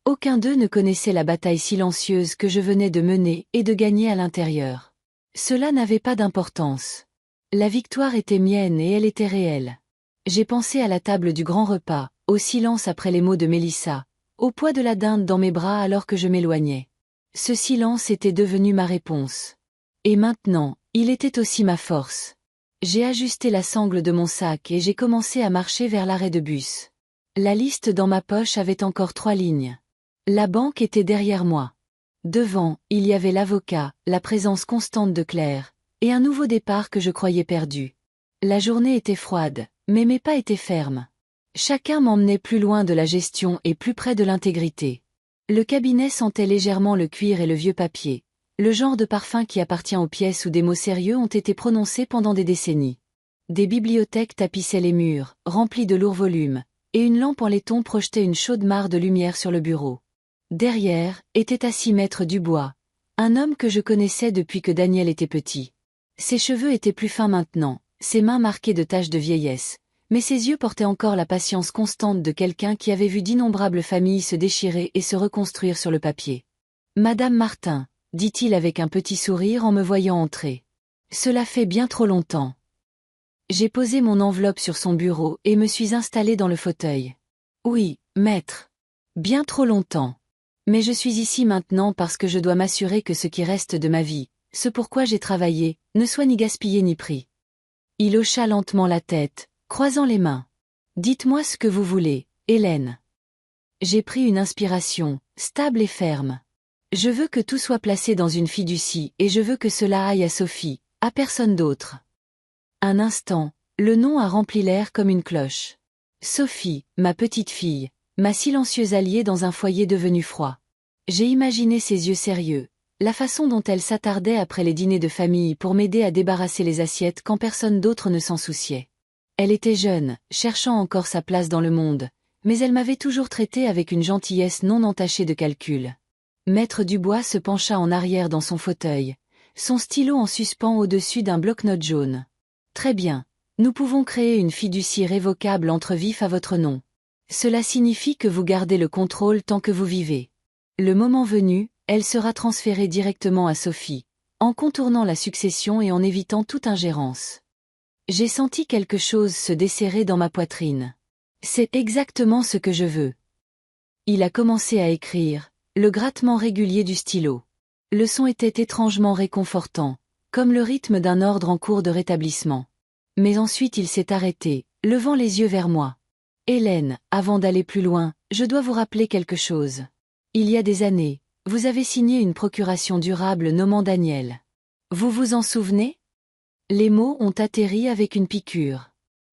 Aucun d'eux ne connaissait la bataille silencieuse que je venais de mener et de gagner à l'intérieur. Cela n'avait pas d'importance. La victoire était mienne et elle était réelle. J'ai pensé à la table du grand repas, au silence après les mots de Mélissa, au poids de la dinde dans mes bras alors que je m'éloignais. Ce silence était devenu ma réponse. Et maintenant, il était aussi ma force. J'ai ajusté la sangle de mon sac et j'ai commencé à marcher vers l'arrêt de bus. La liste dans ma poche avait encore 3 lignes. La banque était derrière moi. Devant, il y avait l'avocat, la présence constante de Claire, et un nouveau départ que je croyais perdu. La journée était froide, mais mes pas étaient fermes. Chacun m'emmenait plus loin de la gestion et plus près de l'intégrité. Le cabinet sentait légèrement le cuir et le vieux papier. Le genre de parfum qui appartient aux pièces où des mots sérieux ont été prononcés pendant des décennies. Des bibliothèques tapissaient les murs, remplis de lourds volumes, et une lampe en laiton projetait une chaude mare de lumière sur le bureau. Derrière, était assis Maître Dubois, un homme que je connaissais depuis que Daniel était petit. Ses cheveux étaient plus fins maintenant, ses mains marquées de taches de vieillesse, mais ses yeux portaient encore la patience constante de quelqu'un qui avait vu d'innombrables familles se déchirer et se reconstruire sur le papier. « Madame Martin », dit-il avec un petit sourire en me voyant entrer. « Cela fait bien trop longtemps. » J'ai posé mon enveloppe sur son bureau et me suis installé dans le fauteuil. « Oui, maître. Bien trop longtemps. Mais je suis ici maintenant parce que je dois m'assurer que ce qui reste de ma vie, ce pourquoi j'ai travaillé, ne soit ni gaspillé ni pris. » Il hocha lentement la tête, croisant les mains. « Dites-moi ce que vous voulez, Hélène. » J'ai pris une inspiration, stable et ferme. Je veux que tout soit placé dans une fiducie et je veux que cela aille à Sophie, à personne d'autre. Un instant, le nom a rempli l'air comme une cloche. Sophie, ma petite fille, ma silencieuse alliée dans un foyer devenu froid. J'ai imaginé ses yeux sérieux, la façon dont elle s'attardait après les dîners de famille pour m'aider à débarrasser les assiettes quand personne d'autre ne s'en souciait. Elle était jeune, cherchant encore sa place dans le monde, mais elle m'avait toujours traité avec une gentillesse non entachée de calcul. Maître Dubois se pencha en arrière dans son fauteuil, son stylo en suspens au-dessus d'un bloc-notes jaune. « Très bien, nous pouvons créer une fiducie révocable entre vifs à votre nom. Cela signifie que vous gardez le contrôle tant que vous vivez. Le moment venu, elle sera transférée directement à Sophie, en contournant la succession et en évitant toute ingérence. » J'ai senti quelque chose se desserrer dans ma poitrine. C'est exactement ce que je veux. Il a commencé à écrire, le grattement régulier du stylo. Le son était étrangement réconfortant, comme le rythme d'un ordre en cours de rétablissement. Mais ensuite il s'est arrêté, levant les yeux vers moi. « Hélène, avant d'aller plus loin, je dois vous rappeler quelque chose. Il y a des années, vous avez signé une procuration durable nommant Daniel. Vous vous en souvenez ? Les mots ont atterri avec une piqûre.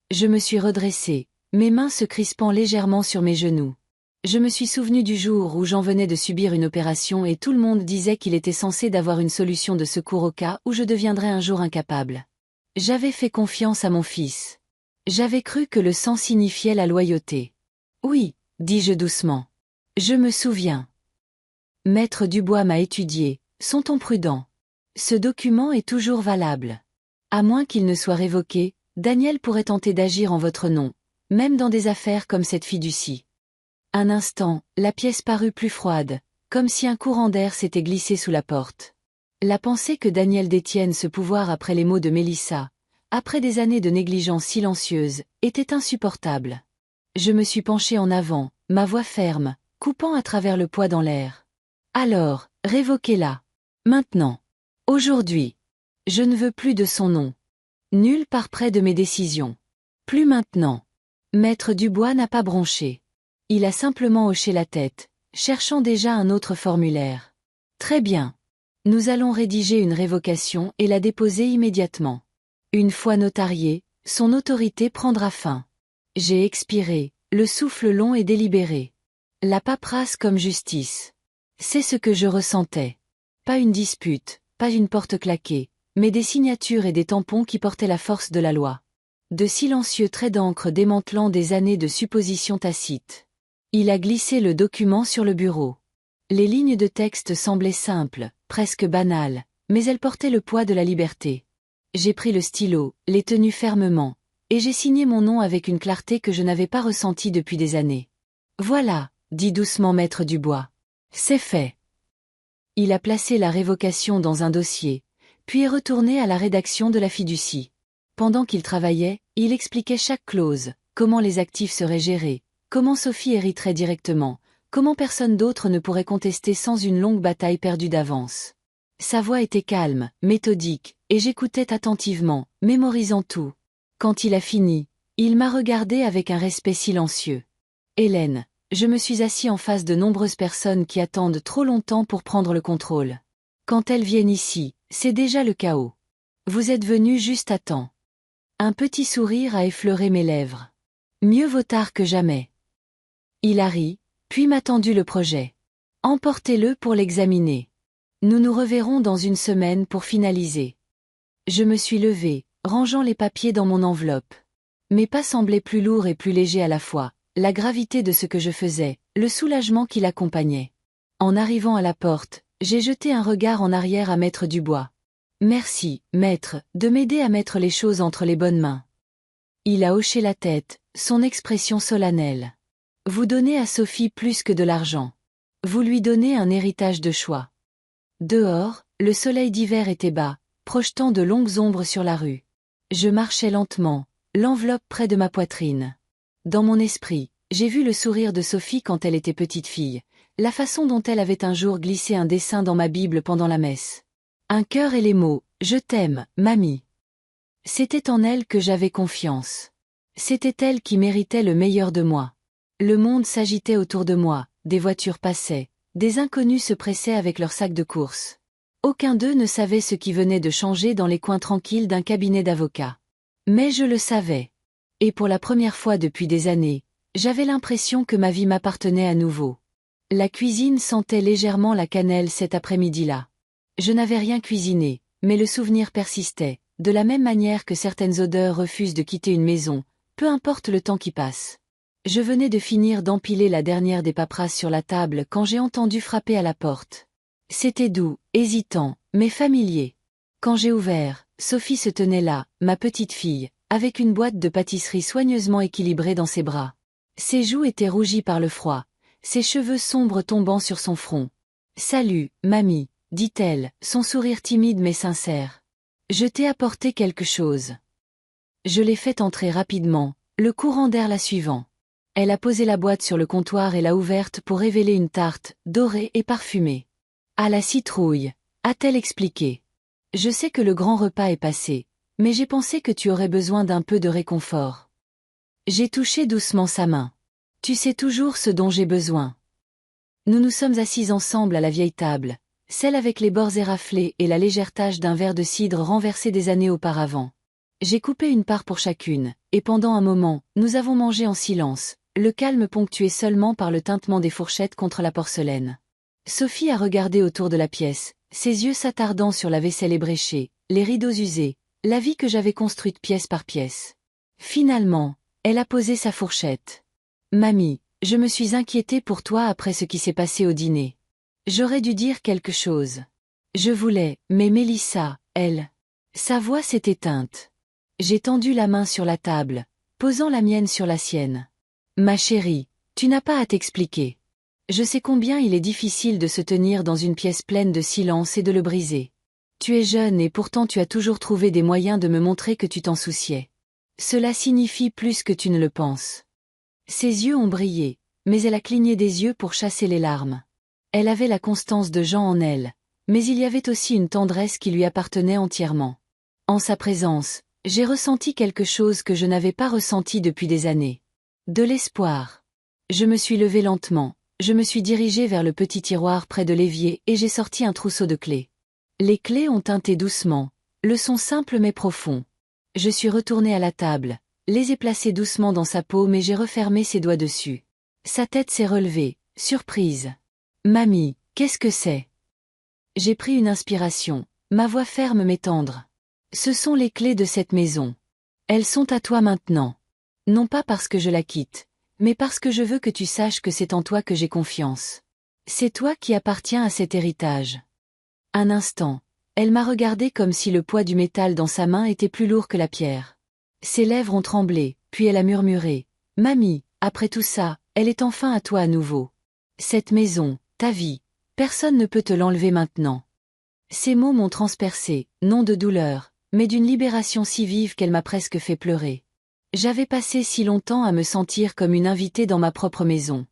Je me suis redressée, mes mains se crispant légèrement sur mes genoux. Je me suis souvenu du jour où Jean venait de subir une opération et tout le monde disait qu'il était censé d'avoir une solution de secours au cas où je deviendrais un jour incapable. J'avais fait confiance à mon fils. J'avais cru que le sang signifiait la loyauté. Oui, dis-je doucement. Je me souviens. Maître Dubois m'a étudié, sont-on prudent? Ce document est toujours valable. À moins qu'il ne soit révoqué, Daniel pourrait tenter d'agir en votre nom, même dans des affaires comme cette fiducie. Un instant, la pièce parut plus froide, comme si un courant d'air s'était glissé sous la porte. La pensée que Daniel détienne ce pouvoir après les mots de Mélissa, après des années de négligence silencieuse, était insupportable. Je me suis penchée en avant, ma voix ferme, coupant à travers le poids dans l'air. Alors, révoquez-la. Maintenant. Aujourd'hui. Je ne veux plus de son nom. Nulle part près de mes décisions. Plus maintenant. Maître Dubois n'a pas bronché. Il a simplement hoché la tête, cherchant déjà un autre formulaire. Très bien. Nous allons rédiger une révocation et la déposer immédiatement. Une fois notariée, son autorité prendra fin. J'ai expiré, le souffle long et délibéré. La paperasse comme justice. C'est ce que je ressentais. Pas une dispute, pas une porte claquée, mais des signatures et des tampons qui portaient la force de la loi. De silencieux traits d'encre démantelant des années de suppositions tacites. Il a glissé le document sur le bureau. Les lignes de texte semblaient simples, presque banales, mais elles portaient le poids de la liberté. J'ai pris le stylo, les tenu fermement, et j'ai signé mon nom avec une clarté que je n'avais pas ressentie depuis des années. Voilà, dit doucement Maître Dubois. C'est fait. Il a placé la révocation dans un dossier, puis est retourné à la rédaction de la fiducie. Pendant qu'il travaillait, il expliquait chaque clause, comment les actifs seraient gérés, comment Sophie hériterait directement, comment personne d'autre ne pourrait contester sans une longue bataille perdue d'avance. Sa voix était calme, méthodique, et j'écoutais attentivement, mémorisant tout. Quand il a fini, il m'a regardé avec un respect silencieux. Hélène, je me suis assis en face de nombreuses personnes qui attendent trop longtemps pour prendre le contrôle. Quand elles viennent ici, c'est déjà le chaos. Vous êtes venue juste à temps. Un petit sourire a effleuré mes lèvres. Mieux vaut tard que jamais. Il a ri, puis m'a tendu le projet. Emportez-le pour l'examiner. Nous nous reverrons dans une semaine pour finaliser. Je me suis levée, rangeant les papiers dans mon enveloppe. Mes pas semblaient plus lourds et plus légers à la fois, la gravité de ce que je faisais, le soulagement qui l'accompagnait. En arrivant à la porte, j'ai jeté un regard en arrière à Maître Dubois. Merci, maître, de m'aider à mettre les choses entre les bonnes mains. Il a hoché la tête, son expression solennelle. Vous donnez à Sophie plus que de l'argent. Vous lui donnez un héritage de choix. Dehors, le soleil d'hiver était bas, projetant de longues ombres sur la rue. Je marchais lentement, l'enveloppe près de ma poitrine. Dans mon esprit, j'ai vu le sourire de Sophie quand elle était petite fille, la façon dont elle avait un jour glissé un dessin dans ma Bible pendant la messe. Un cœur et les mots « Je t'aime, mamie ». C'était en elle que j'avais confiance. C'était elle qui méritait le meilleur de moi. Le monde s'agitait autour de moi, des voitures passaient, des inconnus se pressaient avec leurs sacs de courses. Aucun d'eux ne savait ce qui venait de changer dans les coins tranquilles d'un cabinet d'avocats. Mais je le savais. Et pour la première fois depuis des années, j'avais l'impression que ma vie m'appartenait à nouveau. La cuisine sentait légèrement la cannelle cet après-midi-là. Je n'avais rien cuisiné, mais le souvenir persistait, de la même manière que certaines odeurs refusent de quitter une maison, peu importe le temps qui passe. Je venais de finir d'empiler la dernière des paperasses sur la table quand j'ai entendu frapper à la porte. C'était doux, hésitant, mais familier. Quand j'ai ouvert, Sophie se tenait là, ma petite fille, avec une boîte de pâtisserie soigneusement équilibrée dans ses bras. Ses joues étaient rougies par le froid, ses cheveux sombres tombant sur son front. « Salut, mamie », dit-elle, son sourire timide mais sincère. « Je t'ai apporté quelque chose. » Je l'ai fait entrer rapidement, le courant d'air la suivant. Elle a posé la boîte sur le comptoir et l'a ouverte pour révéler une tarte, dorée et parfumée. « À la citrouille », a-t-elle expliqué. « Je sais que le grand repas est passé, mais j'ai pensé que tu aurais besoin d'un peu de réconfort. » J'ai touché doucement sa main. « Tu sais toujours ce dont j'ai besoin. » Nous nous sommes assis ensemble à la vieille table, celle avec les bords éraflés et la légère tache d'un verre de cidre renversé des années auparavant. J'ai coupé une part pour chacune, et pendant un moment, nous avons mangé en silence, le calme ponctué seulement par le tintement des fourchettes contre la porcelaine. Sophie a regardé autour de la pièce, ses yeux s'attardant sur la vaisselle ébréchée, les rideaux usés, la vie que j'avais construite pièce par pièce. Finalement, elle a posé sa fourchette. Mamie, je me suis inquiétée pour toi après ce qui s'est passé au dîner. J'aurais dû dire quelque chose. Je voulais, mais Mélissa, elle... Sa voix s'est éteinte. J'ai tendu la main sur la table, posant la mienne sur la sienne. Ma chérie, tu n'as pas à t'expliquer. Je sais combien il est difficile de se tenir dans une pièce pleine de silence et de le briser. Tu es jeune et pourtant tu as toujours trouvé des moyens de me montrer que tu t'en souciais. Cela signifie plus que tu ne le penses. Ses yeux ont brillé, mais elle a cligné des yeux pour chasser les larmes. Elle avait la constance de Jean en elle, mais il y avait aussi une tendresse qui lui appartenait entièrement. En sa présence, j'ai ressenti quelque chose que je n'avais pas ressenti depuis des années. De l'espoir. Je me suis levée lentement, je me suis dirigée vers le petit tiroir près de l'évier et j'ai sorti un trousseau de clés. Les clés ont tinté doucement, le son simple mais profond. Je suis retournée à la table, les ai placées doucement dans sa paume et j'ai refermé ses doigts dessus. Sa tête s'est relevée, surprise. Mamie, qu'est-ce que c'est? J'ai pris une inspiration, ma voix ferme mais tendre. Ce sont les clés de cette maison. Elles sont à toi maintenant. Non pas parce que je la quitte, mais parce que je veux que tu saches que c'est en toi que j'ai confiance. C'est toi qui appartiens à cet héritage. Un instant, elle m'a regardé comme si le poids du métal dans sa main était plus lourd que la pierre. Ses lèvres ont tremblé, puis elle a murmuré. Mamie, après tout ça, elle est enfin à toi à nouveau. Cette maison, ta vie, personne ne peut te l'enlever maintenant. Ces mots m'ont transpercé, non de douleur, mais d'une libération si vive qu'elle m'a presque fait pleurer. J'avais passé si longtemps à me sentir comme une invitée dans ma propre maison.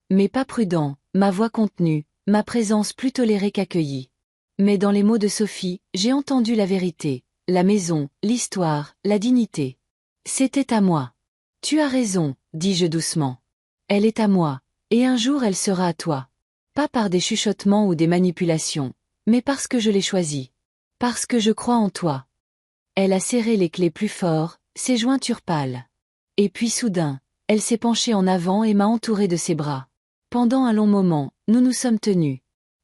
Mais pas prudent, ma voix contenue, ma présence plus tolérée qu'accueillie. Mais dans les mots de Sophie, j'ai entendu la vérité, la maison, l'histoire, la dignité. C'était à moi. Tu as raison, dis-je doucement. Elle est à moi, et un jour elle sera à toi. Pas par des chuchotements ou des manipulations, mais parce que je l'ai choisie. Parce que je crois en toi. Elle a serré les clés plus fort, ses jointures pâles. Et puis soudain, elle s'est penchée en avant et m'a entouré de ses bras. Pendant un long moment, nous nous sommes tenus.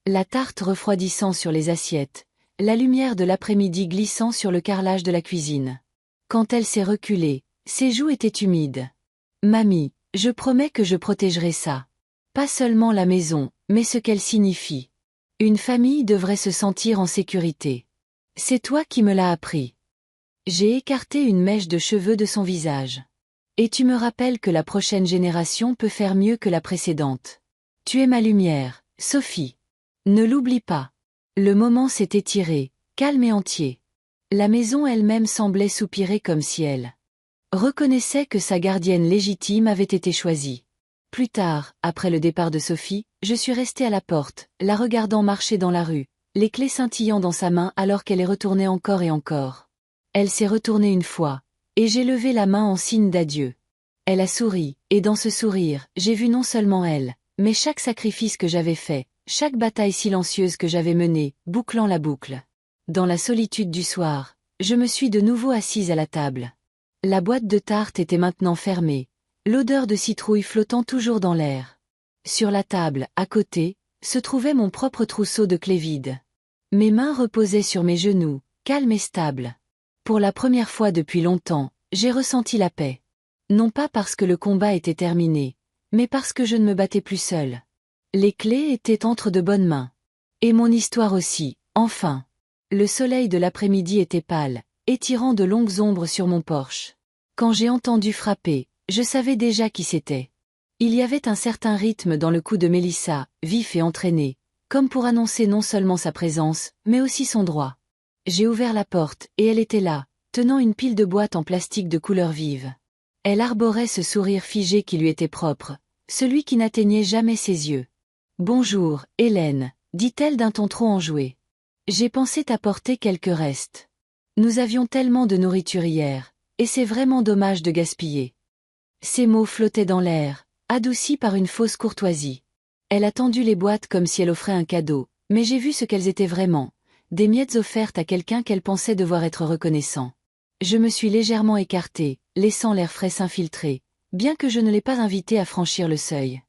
La tarte refroidissant sur les assiettes, la lumière de l'après-midi glissant sur le carrelage de la cuisine. Quand elle s'est reculée, ses joues étaient humides. Mamie, je promets que je protégerai ça. Pas seulement la maison, mais ce qu'elle signifie. Une famille devrait se sentir en sécurité. C'est toi qui me l'as appris. J'ai écarté une mèche de cheveux de son visage. Et tu me rappelles que la prochaine génération peut faire mieux que la précédente. Tu es ma lumière, Sophie. Ne l'oublie pas. Le moment s'est étiré, calme et entier. La maison elle-même semblait soupirer comme si elle reconnaissait que sa gardienne légitime avait été choisie. Plus tard, après le départ de Sophie, je suis restée à la porte, la regardant marcher dans la rue, les clés scintillant dans sa main alors qu'elle est retournée encore et encore. Elle s'est retournée une fois, et j'ai levé la main en signe d'adieu. Elle a souri, et dans ce sourire, j'ai vu non seulement elle, mais chaque sacrifice que j'avais fait, chaque bataille silencieuse que j'avais menée, bouclant la boucle. Dans la solitude du soir, je me suis de nouveau assise à la table. La boîte de tarte était maintenant fermée, l'odeur de citrouille flottant toujours dans l'air. Sur la table, à côté, se trouvait mon propre trousseau de clés vides. Mes mains reposaient sur mes genoux, calmes et stables. Pour la première fois depuis longtemps, j'ai ressenti la paix. Non pas parce que le combat était terminé, mais parce que je ne me battais plus seule. Les clés étaient entre de bonnes mains. Et mon histoire aussi, enfin. Le soleil de l'après-midi était pâle, étirant de longues ombres sur mon porche. Quand j'ai entendu frapper, je savais déjà qui c'était. Il y avait un certain rythme dans le coup de Mélissa, vif et entraîné, comme pour annoncer non seulement sa présence, mais aussi son droit. J'ai ouvert la porte, et elle était là, tenant une pile de boîtes en plastique de couleur vive. Elle arborait ce sourire figé qui lui était propre, celui qui n'atteignait jamais ses yeux. « Bonjour, Hélène », dit-elle d'un ton trop enjoué. « J'ai pensé t'apporter quelques restes. Nous avions tellement de nourriture hier, et c'est vraiment dommage de gaspiller. » Ces mots flottaient dans l'air, adoucis par une fausse courtoisie. Elle a tendu les boîtes comme si elle offrait un cadeau, Mais j'ai vu ce qu'elles étaient vraiment, des miettes offertes à quelqu'un qu'elle pensait devoir être reconnaissant. Je me suis légèrement écartée, laissant l'air frais s'infiltrer, bien que je ne l'ai pas invité à franchir le seuil.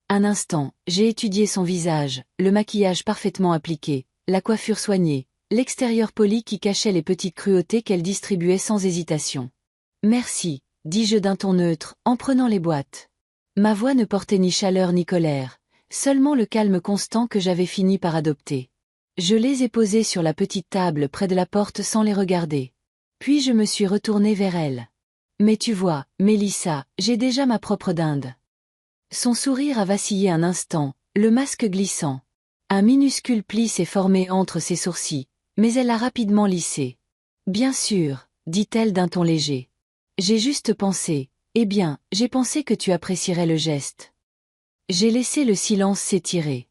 Un instant, j'ai étudié son visage, le maquillage parfaitement appliqué, la coiffure soignée, l'extérieur poli qui cachait les petites cruautés qu'elle distribuait sans hésitation. Merci, dis-je d'un ton neutre, en prenant les boîtes. Ma voix ne portait ni chaleur ni colère, seulement le calme constant que j'avais fini par adopter. Je les ai posées sur la petite table près de la porte sans les regarder. Puis je me suis retournée vers elle. Mais tu vois, Mélissa, j'ai déjà ma propre dinde. Son sourire a vacillé un instant, le masque glissant. Un minuscule pli s'est formé entre ses sourcils, mais elle a rapidement lissé. Bien sûr, dit-elle d'un ton léger. J'ai juste pensé, eh bien, j'ai pensé que tu apprécierais le geste. J'ai laissé le silence s'étirer.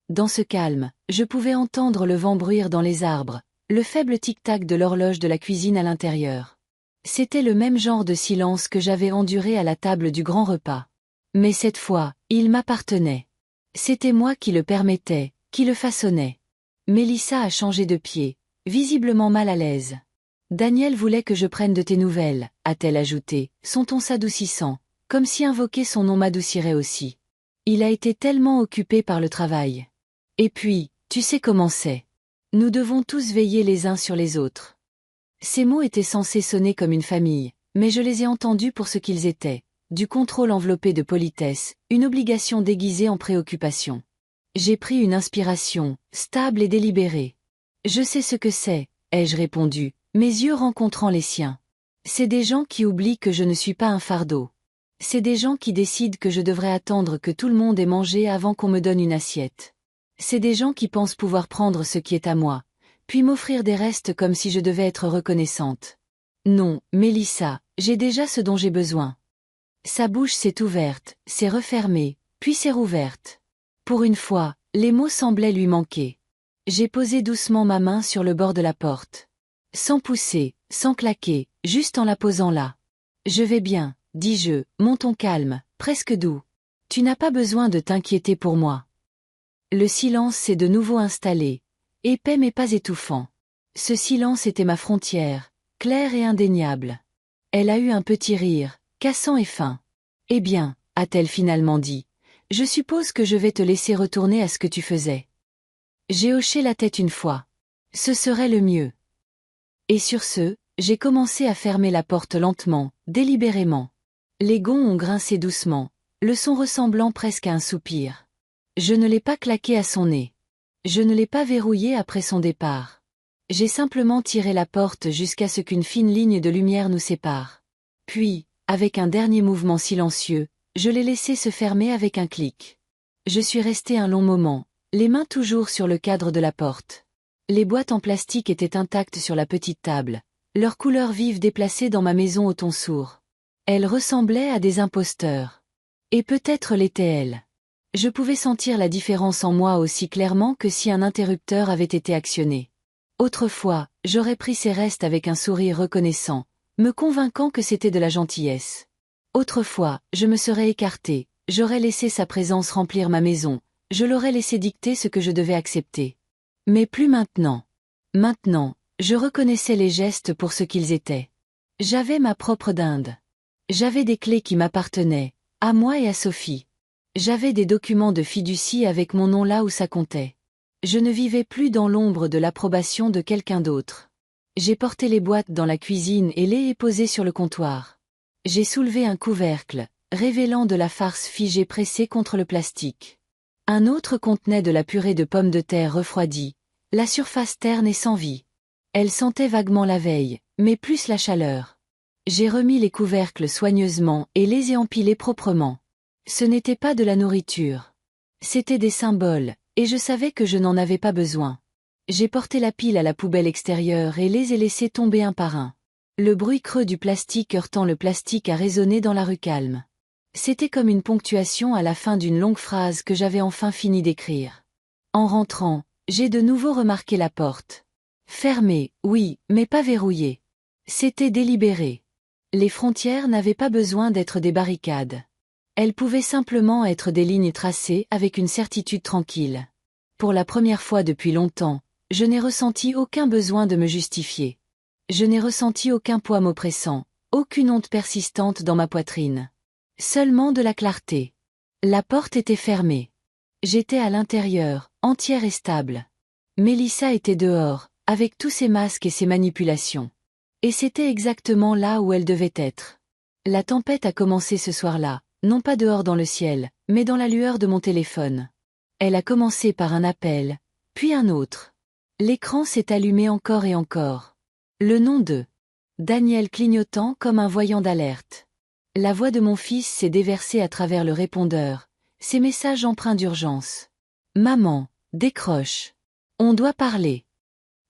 Dans ce calme, je pouvais entendre le vent bruire dans les arbres, le faible tic-tac de l'horloge de la cuisine à l'intérieur. C'était le même genre de silence que j'avais enduré à la table du grand repas. Mais cette fois, il m'appartenait. C'était moi qui le permettais, qui le façonnais. Mélissa a changé de pied, visiblement mal à l'aise. Daniel voulait que je prenne de tes nouvelles, a-t-elle ajouté, son ton s'adoucissant, comme si invoquer son nom m'adoucirait aussi. Il a été tellement occupé par le travail. Et puis, tu sais comment c'est. Nous devons tous veiller les uns sur les autres. Ces mots étaient censés sonner comme une famille, mais je les ai entendus pour ce qu'ils étaient. Du contrôle enveloppé de politesse, une obligation déguisée en préoccupation. J'ai pris une inspiration, stable et délibérée. Je sais ce que c'est, ai-je répondu, mes yeux rencontrant les siens. C'est des gens qui oublient que je ne suis pas un fardeau. C'est des gens qui décident que je devrais attendre que tout le monde ait mangé avant qu'on me donne une assiette. C'est des gens qui pensent pouvoir prendre ce qui est à moi, puis m'offrir des restes comme si je devais être reconnaissante. Non, Mélissa, j'ai déjà ce dont j'ai besoin. Sa bouche s'est ouverte, s'est refermée, puis s'est rouverte. Pour une fois, les mots semblaient lui manquer. J'ai posé doucement ma main sur le bord de la porte. Sans pousser, sans claquer, juste en la posant là. Je vais bien, dis-je, mon ton calme, presque doux. Tu n'as pas besoin de t'inquiéter pour moi. Le silence s'est de nouveau installé, épais mais pas étouffant. Ce silence était ma frontière, claire et indéniable. Elle a eu un petit rire, cassant et fin. Eh bien, a-t-elle finalement dit, je suppose que je vais te laisser retourner à ce que tu faisais. J'ai hoché la tête une fois. Ce serait le mieux. Et sur ce, j'ai commencé à fermer la porte lentement, délibérément. Les gonds ont grincé doucement, le son ressemblant presque à un soupir. Je ne l'ai pas claqué à son nez. Je ne l'ai pas verrouillé après son départ. J'ai simplement tiré la porte jusqu'à ce qu'une fine ligne de lumière nous sépare. Puis, avec un dernier mouvement silencieux, je l'ai laissé se fermer avec un clic. Je suis resté un long moment, les mains toujours sur le cadre de la porte. Les boîtes en plastique étaient intactes sur la petite table, leur couleur vive déplacée dans ma maison au ton sourd. Elles ressemblaient à des imposteurs. Et peut-être l'étaient-elles. Je pouvais sentir la différence en moi aussi clairement que si un interrupteur avait été actionné. Autrefois, j'aurais pris ces restes avec un sourire reconnaissant, me convainquant que c'était de la gentillesse. Autrefois, je me serais écarté, j'aurais laissé sa présence remplir ma maison, je l'aurais laissé dicter ce que je devais accepter. Mais plus maintenant. Maintenant, je reconnaissais les gestes pour ce qu'ils étaient. J'avais ma propre dinde. J'avais des clés qui m'appartenaient, à moi et à Sophie. J'avais des documents de fiducie avec mon nom là où ça comptait. Je ne vivais plus dans l'ombre de l'approbation de quelqu'un d'autre. J'ai porté les boîtes dans la cuisine et les ai posées sur le comptoir. J'ai soulevé un couvercle, révélant de la farce figée pressée contre le plastique. Un autre contenait de la purée de pommes de terre refroidie, la surface terne et sans vie. Elle sentait vaguement la veille, mais plus la chaleur. J'ai remis les couvercles soigneusement et les ai empilés proprement. Ce n'était pas de la nourriture. C'était des symboles, et je savais que je n'en avais pas besoin. J'ai porté la pile à la poubelle extérieure et les ai laissés tomber un par un. Le bruit creux du plastique heurtant le plastique a résonné dans la rue calme. C'était comme une ponctuation à la fin d'une longue phrase que j'avais enfin fini d'écrire. En rentrant, j'ai de nouveau remarqué la porte. Fermée, oui, mais pas verrouillée. C'était délibéré. Les frontières n'avaient pas besoin d'être des barricades. Elles pouvaient simplement être des lignes tracées avec une certitude tranquille. Pour la première fois depuis longtemps, je n'ai ressenti aucun besoin de me justifier. Je n'ai ressenti aucun poids m'oppressant, aucune honte persistante dans ma poitrine. Seulement de la clarté. La porte était fermée. J'étais à l'intérieur, entière et stable. Mélissa était dehors, avec tous ses masques et ses manipulations. Et c'était exactement là où elle devait être. La tempête a commencé ce soir-là, non pas dehors dans le ciel, mais dans la lueur de mon téléphone. Elle a commencé par un appel, puis un autre. L'écran s'est allumé encore et encore. Le nom de Daniel clignotant comme un voyant d'alerte. La voix de mon fils s'est déversée à travers le répondeur, ses messages empreints d'urgence. Maman, décroche. On doit parler.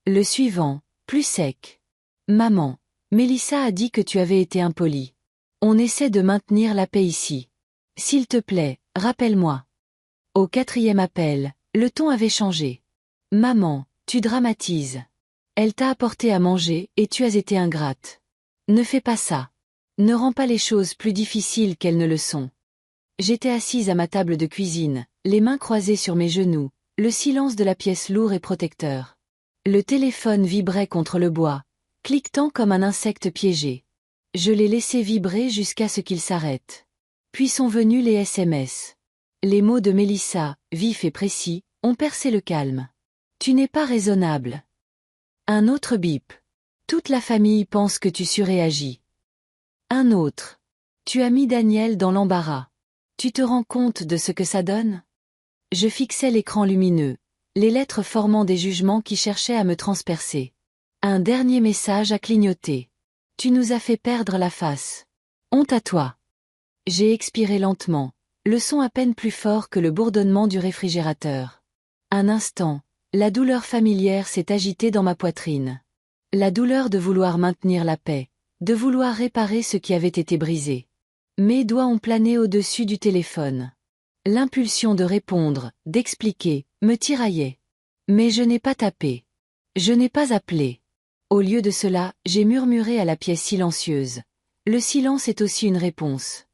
Le suivant, plus sec. Maman, Mélissa a dit que tu avais été impolie. On essaie de maintenir la paix ici. S'il te plaît, rappelle-moi. Au 4e appel, le ton avait changé. Maman, tu dramatises. Elle t'a apporté à manger et tu as été ingrate. Ne fais pas ça. Ne rends pas les choses plus difficiles qu'elles ne le sont. J'étais assise à ma table de cuisine, les mains croisées sur mes genoux, le silence de la pièce lourd et protecteur. Le téléphone vibrait contre le bois, cliquetant comme un insecte piégé. Je l'ai laissé vibrer jusqu'à ce qu'il s'arrête. Puis sont venus les SMS. Les mots de Mélissa, vifs et précis, ont percé le calme. Tu n'es pas raisonnable. Un autre bip. Toute la famille pense que tu surréagis. Un autre. Tu as mis Daniel dans l'embarras. Tu te rends compte de ce que ça donne? Je fixais l'écran lumineux, les lettres formant des jugements qui cherchaient à me transpercer. Un dernier message a clignoté. Tu nous as fait perdre la face. Honte à toi. J'ai expiré lentement, le son à peine plus fort que le bourdonnement du réfrigérateur. Un instant, la douleur familière s'est agitée dans ma poitrine. La douleur de vouloir maintenir la paix, de vouloir réparer ce qui avait été brisé. Mes doigts ont plané au-dessus du téléphone. L'impulsion de répondre, d'expliquer, me tiraillait. Mais je n'ai pas tapé. Je n'ai pas appelé. Au lieu de cela, j'ai murmuré à la pièce silencieuse. Le silence est aussi une réponse.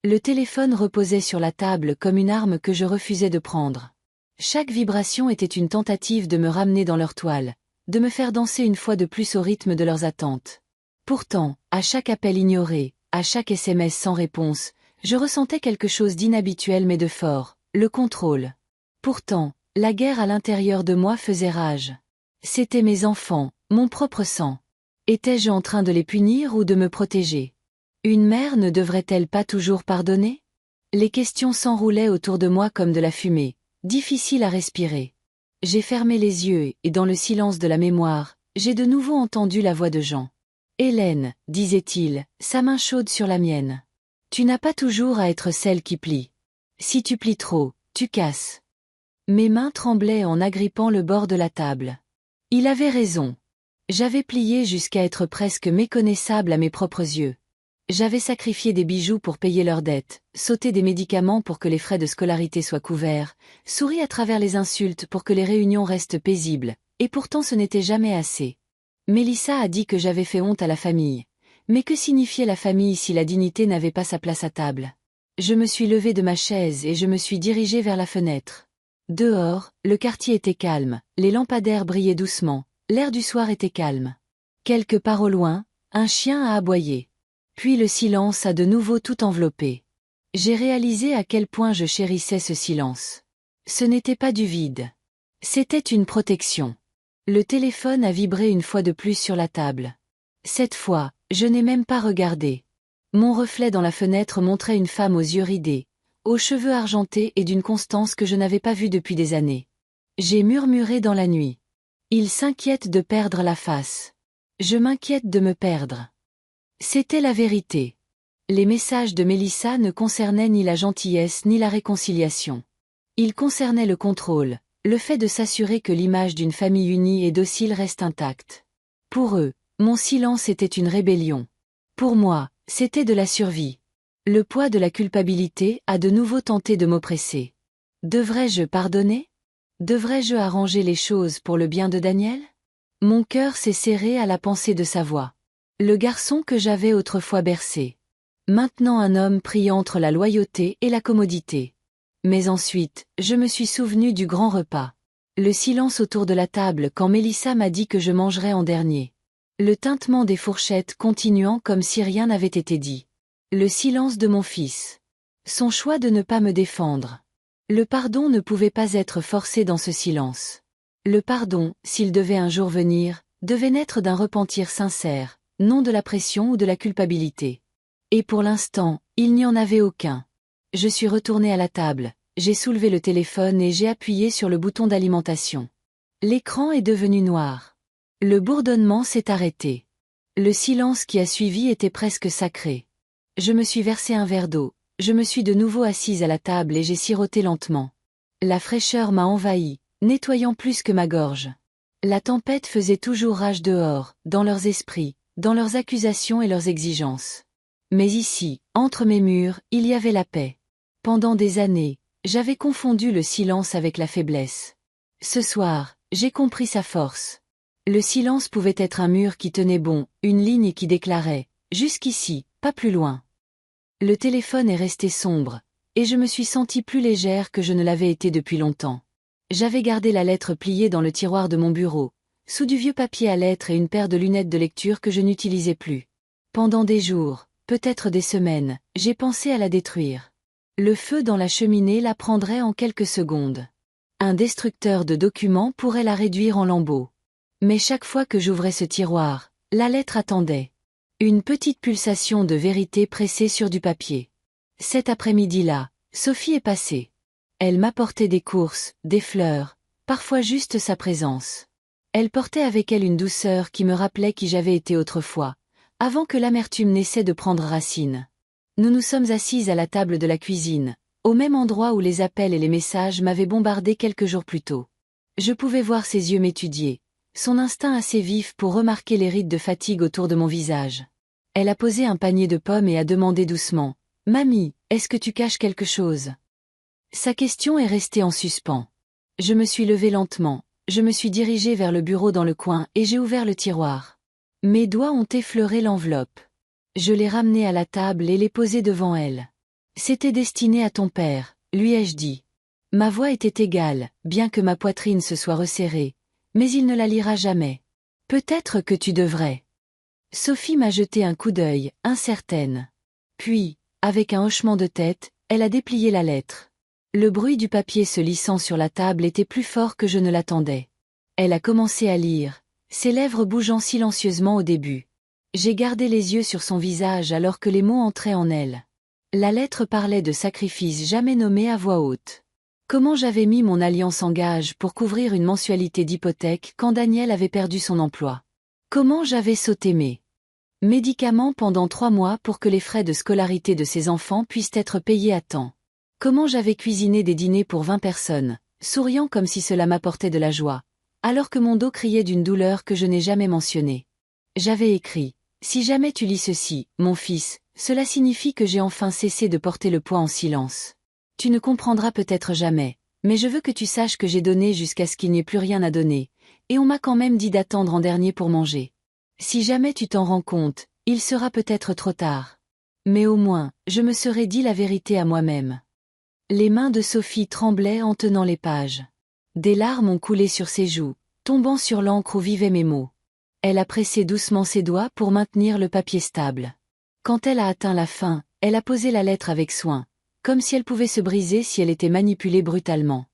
Le téléphone reposait sur la table comme une arme que je refusais de prendre. Chaque vibration était une tentative de me ramener dans leur toile, de me faire danser une fois de plus au rythme de leurs attentes. Pourtant, à chaque appel ignoré, à chaque SMS sans réponse, je ressentais quelque chose d'inhabituel mais de fort, le contrôle. Pourtant, la guerre à l'intérieur de moi faisait rage. C'étaient mes enfants, mon propre sang. Étais-je en train de les punir ou de me protéger? Une mère ne devrait-elle pas toujours pardonner? Les questions s'enroulaient autour de moi comme de la fumée, difficile à respirer. J'ai fermé les yeux et dans le silence de la mémoire, j'ai de nouveau entendu la voix de Jean. Hélène, disait-il, sa main chaude sur la mienne. Tu n'as pas toujours à être celle qui plie. Si tu plies trop, tu casses. Mes mains tremblaient en agrippant le bord de la table. Il avait raison. J'avais plié jusqu'à être presque méconnaissable à mes propres yeux. J'avais sacrifié des bijoux pour payer leurs dettes, sauté des médicaments pour que les frais de scolarité soient couverts, souri à travers les insultes pour que les réunions restent paisibles, et pourtant ce n'était jamais assez. Mélissa a dit que j'avais fait honte à la famille. Mais que signifiait la famille si la dignité n'avait pas sa place à table? Je me suis levée de ma chaise et je me suis dirigée vers la fenêtre. Dehors, le quartier était calme, les lampadaires brillaient doucement, l'air du soir était calme. Quelque part au loin, un chien a aboyé. Puis le silence a de nouveau tout enveloppé. J'ai réalisé à quel point je chérissais ce silence. Ce n'était pas du vide. C'était une protection. Le téléphone a vibré une fois de plus sur la table. Cette fois, je n'ai même pas regardé. Mon reflet dans la fenêtre montrait une femme aux yeux ridés, aux cheveux argentés et d'une constance que je n'avais pas vue depuis des années. J'ai murmuré dans la nuit. Il s'inquiète de perdre la face. Je m'inquiète de me perdre. C'était la vérité. Les messages de Mélissa ne concernaient ni la gentillesse ni la réconciliation. Ils concernaient le contrôle, le fait de s'assurer que l'image d'une famille unie et docile reste intacte. Pour eux, mon silence était une rébellion. Pour moi, c'était de la survie. Le poids de la culpabilité a de nouveau tenté de m'oppresser. Devrais-je pardonner? Devrais-je arranger les choses pour le bien de Daniel? Mon cœur s'est serré à la pensée de sa voix. Le garçon que j'avais autrefois bercé. Maintenant un homme pris entre la loyauté et la commodité. Mais ensuite, je me suis souvenu du grand repas. Le silence autour de la table quand Mélissa m'a dit que je mangerais en dernier. Le tintement des fourchettes continuant comme si rien n'avait été dit. Le silence de mon fils. Son choix de ne pas me défendre. Le pardon ne pouvait pas être forcé dans ce silence. Le pardon, s'il devait un jour venir, devait naître d'un repentir sincère, non de la pression ou de la culpabilité. Et pour l'instant, il n'y en avait aucun. Je suis retournée à la table, j'ai soulevé le téléphone et j'ai appuyé sur le bouton d'alimentation. L'écran est devenu noir. Le bourdonnement s'est arrêté. Le silence qui a suivi était presque sacré. Je me suis versé un verre d'eau, je me suis de nouveau assise à la table et j'ai siroté lentement. La fraîcheur m'a envahi, nettoyant plus que ma gorge. La tempête faisait toujours rage dehors, dans leurs esprits, dans leurs accusations et leurs exigences. Mais ici, entre mes murs, il y avait la paix. Pendant des années, j'avais confondu le silence avec la faiblesse. Ce soir, j'ai compris sa force. Le silence pouvait être un mur qui tenait bon, une ligne qui déclarait « Jusqu'ici, pas plus loin ». Le téléphone est resté sombre, et je me suis sentie plus légère que je ne l'avais été depuis longtemps. J'avais gardé la lettre pliée dans le tiroir de mon bureau, sous du vieux papier à lettres et une paire de lunettes de lecture que je n'utilisais plus. Pendant des jours, peut-être des semaines, j'ai pensé à la détruire. Le feu dans la cheminée la prendrait en quelques secondes. Un destructeur de documents pourrait la réduire en lambeaux. Mais chaque fois que j'ouvrais ce tiroir, la lettre attendait. Une petite pulsation de vérité pressée sur du papier. Cet après-midi-là, Sophie est passée. Elle m'apportait des courses, des fleurs, parfois juste sa présence. Elle portait avec elle une douceur qui me rappelait qui j'avais été autrefois, avant que l'amertume n'essaie de prendre racine. Nous nous sommes assises à la table de la cuisine, au même endroit où les appels et les messages m'avaient bombardé quelques jours plus tôt. Je pouvais voir ses yeux m'étudier, son instinct assez vif pour remarquer les rides de fatigue autour de mon visage. Elle a posé un panier de pommes et a demandé doucement « Mamie, est-ce que tu caches quelque chose ?» Sa question est restée en suspens. Je me suis levée lentement, je me suis dirigée vers le bureau dans le coin et j'ai ouvert le tiroir. Mes doigts ont effleuré l'enveloppe. Je l'ai ramenée à la table et l'ai posée devant elle. « C'était destiné à ton père », lui ai-je dit. Ma voix était égale, bien que ma poitrine se soit resserrée. Mais il ne la lira jamais. Peut-être que tu devrais. Sophie m'a jeté un coup d'œil, incertaine. Puis, avec un hochement de tête, elle a déplié la lettre. Le bruit du papier se lissant sur la table était plus fort que je ne l'attendais. Elle a commencé à lire, ses lèvres bougeant silencieusement au début. J'ai gardé les yeux sur son visage alors que les mots entraient en elle. La lettre parlait de sacrifices jamais nommés à voix haute. Comment j'avais mis mon alliance en gage pour couvrir une mensualité d'hypothèque quand Daniel avait perdu son emploi. Comment j'avais sauté mes médicaments pendant 3 mois pour que les frais de scolarité de ses enfants puissent être payés à temps. Comment j'avais cuisiné des dîners pour 20 personnes, souriant comme si cela m'apportait de la joie, alors que mon dos criait d'une douleur que je n'ai jamais mentionnée. J'avais écrit « Si jamais tu lis ceci, mon fils, cela signifie que j'ai enfin cessé de porter le poids en silence. Tu ne comprendras peut-être jamais, mais je veux que tu saches que j'ai donné jusqu'à ce qu'il n'y ait plus rien à donner, et on m'a quand même dit d'attendre en dernier pour manger. Si jamais tu t'en rends compte, il sera peut-être trop tard. Mais au moins, je me serais dit la vérité à moi-même. » Les mains de Sophie tremblaient en tenant les pages. Des larmes ont coulé sur ses joues, tombant sur l'encre où vivaient mes mots. Elle a pressé doucement ses doigts pour maintenir le papier stable. Quand elle a atteint la fin, elle a posé la lettre avec soin, comme si elle pouvait se briser si elle était manipulée brutalement.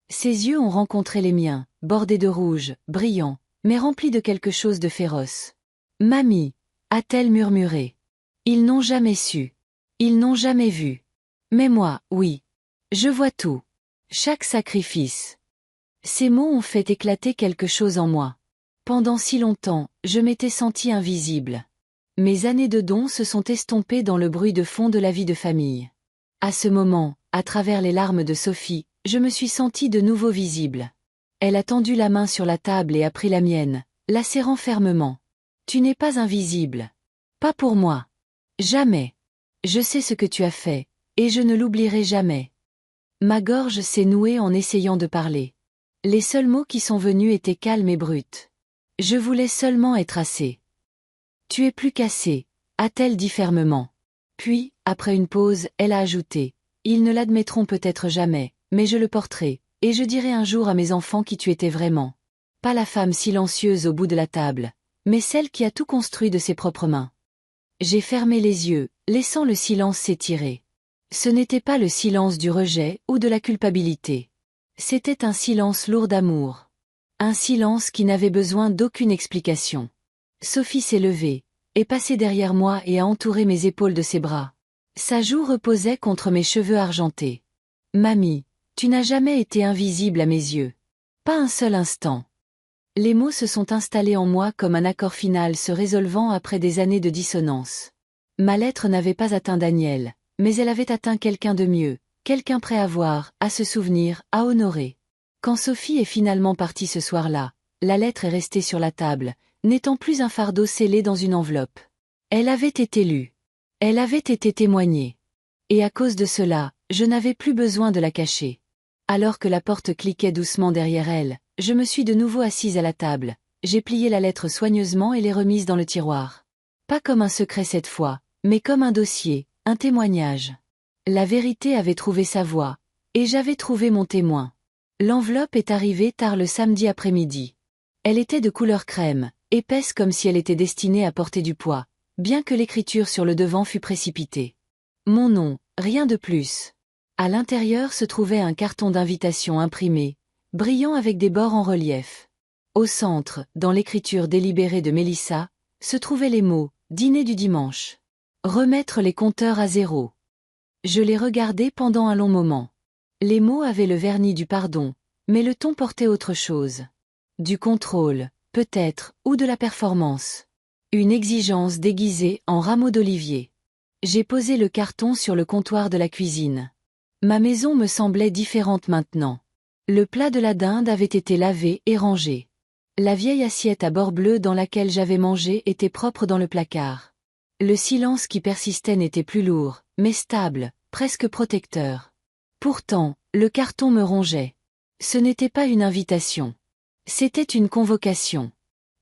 Ses yeux ont rencontré les miens, bordés de rouge, brillants, mais remplis de quelque chose de féroce. « Mamie » a-t-elle murmuré. « Ils n'ont jamais su. Ils n'ont jamais vu. Mais moi, oui. Je vois tout. Chaque sacrifice. » Ces mots ont fait éclater quelque chose en moi. Pendant si longtemps, je m'étais sentie invisible. Mes années de dons se sont estompées dans le bruit de fond de la vie de famille. À ce moment, à travers les larmes de Sophie, je me suis sentie de nouveau visible. Elle a tendu la main sur la table et a pris la mienne, la serrant fermement. « Tu n'es pas invisible. Pas pour moi. Jamais. Je sais ce que tu as fait, et je ne l'oublierai jamais. » Ma gorge s'est nouée en essayant de parler. Les seuls mots qui sont venus étaient calmes et bruts. Je voulais seulement être assez. « Tu es plus qu'assez », a-t-elle dit fermement. Puis, après une pause, elle a ajouté « Ils ne l'admettront peut-être jamais, mais je le porterai, et je dirai un jour à mes enfants qui tu étais vraiment. Pas la femme silencieuse au bout de la table, mais celle qui a tout construit de ses propres mains. J'ai fermé les yeux, laissant le silence s'étirer. Ce n'était pas le silence du rejet ou de la culpabilité. C'était un silence lourd d'amour. Un silence qui n'avait besoin d'aucune explication. Sophie s'est levée, est passée derrière moi et a entouré mes épaules de ses bras. Sa joue reposait contre mes cheveux argentés. Mamie, tu n'as jamais été invisible à mes yeux. Pas un seul instant. Les mots se sont installés en moi comme un accord final se résolvant après des années de dissonance. Ma lettre n'avait pas atteint Daniel, mais elle avait atteint quelqu'un de mieux, quelqu'un prêt à voir, à se souvenir, à honorer. Quand Sophie est finalement partie ce soir-là, la lettre est restée sur la table, n'étant plus un fardeau scellé dans une enveloppe. Elle avait été lue. Elle avait été témoignée. Et à cause de cela, je n'avais plus besoin de la cacher. Alors que la porte cliquait doucement derrière elle, je me suis de nouveau assise à la table, j'ai plié la lettre soigneusement et l'ai remise dans le tiroir. Pas comme un secret cette fois, mais comme un dossier, un témoignage. La vérité avait trouvé sa voie, et j'avais trouvé mon témoin. L'enveloppe est arrivée tard le samedi après-midi. Elle était de couleur crème, épaisse comme si elle était destinée à porter du poids, bien que l'écriture sur le devant fût précipitée. Mon nom, rien de plus. À l'intérieur se trouvait un carton d'invitation imprimé, brillant avec des bords en relief. Au centre, dans l'écriture délibérée de Mélissa, se trouvaient les mots « Dîner du dimanche ». Remettre les compteurs à zéro. Je les regardais pendant un long moment. Les mots avaient le vernis du pardon, mais le ton portait autre chose. Du contrôle, peut-être, ou de la performance. Une exigence déguisée en rameau d'olivier. J'ai posé le carton sur le comptoir de la cuisine. Ma maison me semblait différente maintenant. Le plat de la dinde avait été lavé et rangé. La vieille assiette à bord bleu dans laquelle j'avais mangé était propre dans le placard. Le silence qui persistait n'était plus lourd, mais stable, presque protecteur. Pourtant, le carton me rongeait. Ce n'était pas une invitation. C'était une convocation.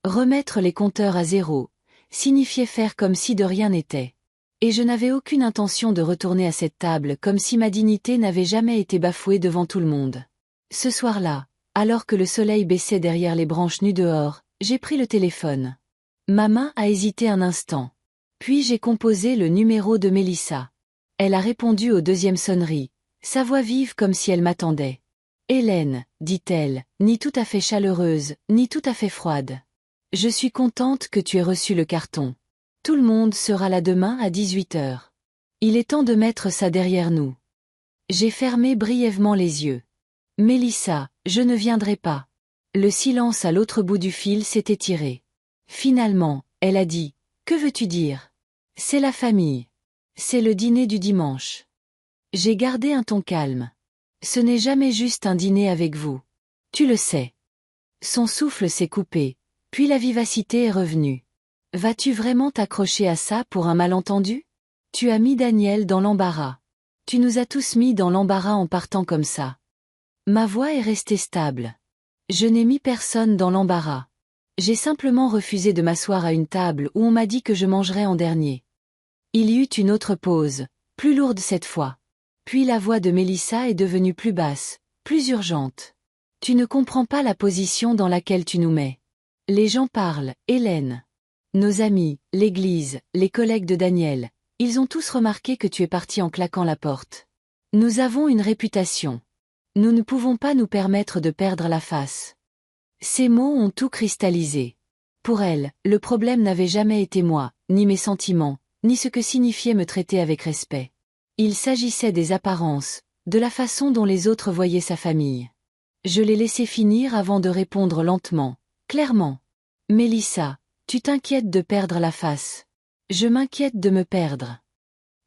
Remettre les compteurs à zéro signifiait faire comme si de rien n'était. Et je n'avais aucune intention de retourner à cette table comme si ma dignité n'avait jamais été bafouée devant tout le monde. Ce soir-là, alors que le soleil baissait derrière les branches nues dehors, j'ai pris le téléphone. Ma main a hésité un instant. Puis j'ai composé le numéro de Mélissa. Elle a répondu aux deuxième sonnerie, sa voix vive comme si elle m'attendait. « Hélène, dit-elle, ni tout à fait chaleureuse, ni tout à fait froide. Je suis contente que tu aies reçu le carton. Tout le monde sera là demain à 18h. Il est temps de mettre ça derrière nous. » J'ai fermé brièvement les yeux. « Mélissa, je ne viendrai pas. » Le silence à l'autre bout du fil s'est étiré. Finalement, elle a dit, « Que veux-tu dire ? C'est la famille. C'est le dîner du dimanche. » J'ai gardé un ton calme. « Ce n'est jamais juste un dîner avec vous. Tu le sais. » Son souffle s'est coupé, puis la vivacité est revenue. « Vas-tu vraiment t'accrocher à ça pour un malentendu ? Tu as mis Daniel dans l'embarras. Tu nous as tous mis dans l'embarras en partant comme ça. » Ma voix est restée stable. Je n'ai mis personne dans l'embarras. J'ai simplement refusé de m'asseoir à une table où on m'a dit que je mangerais en dernier. Il y eut une autre pause, plus lourde cette fois. Puis la voix de Mélissa est devenue plus basse, plus urgente. « Tu ne comprends pas la position dans laquelle tu nous mets. Les gens parlent, Hélène. Nos amis, l'église, les collègues de Daniel, ils ont tous remarqué que tu es partie en claquant la porte. Nous avons une réputation. Nous ne pouvons pas nous permettre de perdre la face. » Ces mots ont tout cristallisé. Pour elle, le problème n'avait jamais été moi, ni mes sentiments, ni ce que signifiait me traiter avec respect. Il s'agissait des apparences, de la façon dont les autres voyaient sa famille. Je l'ai laissé finir avant de répondre lentement, clairement. « Mélissa, tu t'inquiètes de perdre la face. Je m'inquiète de me perdre. »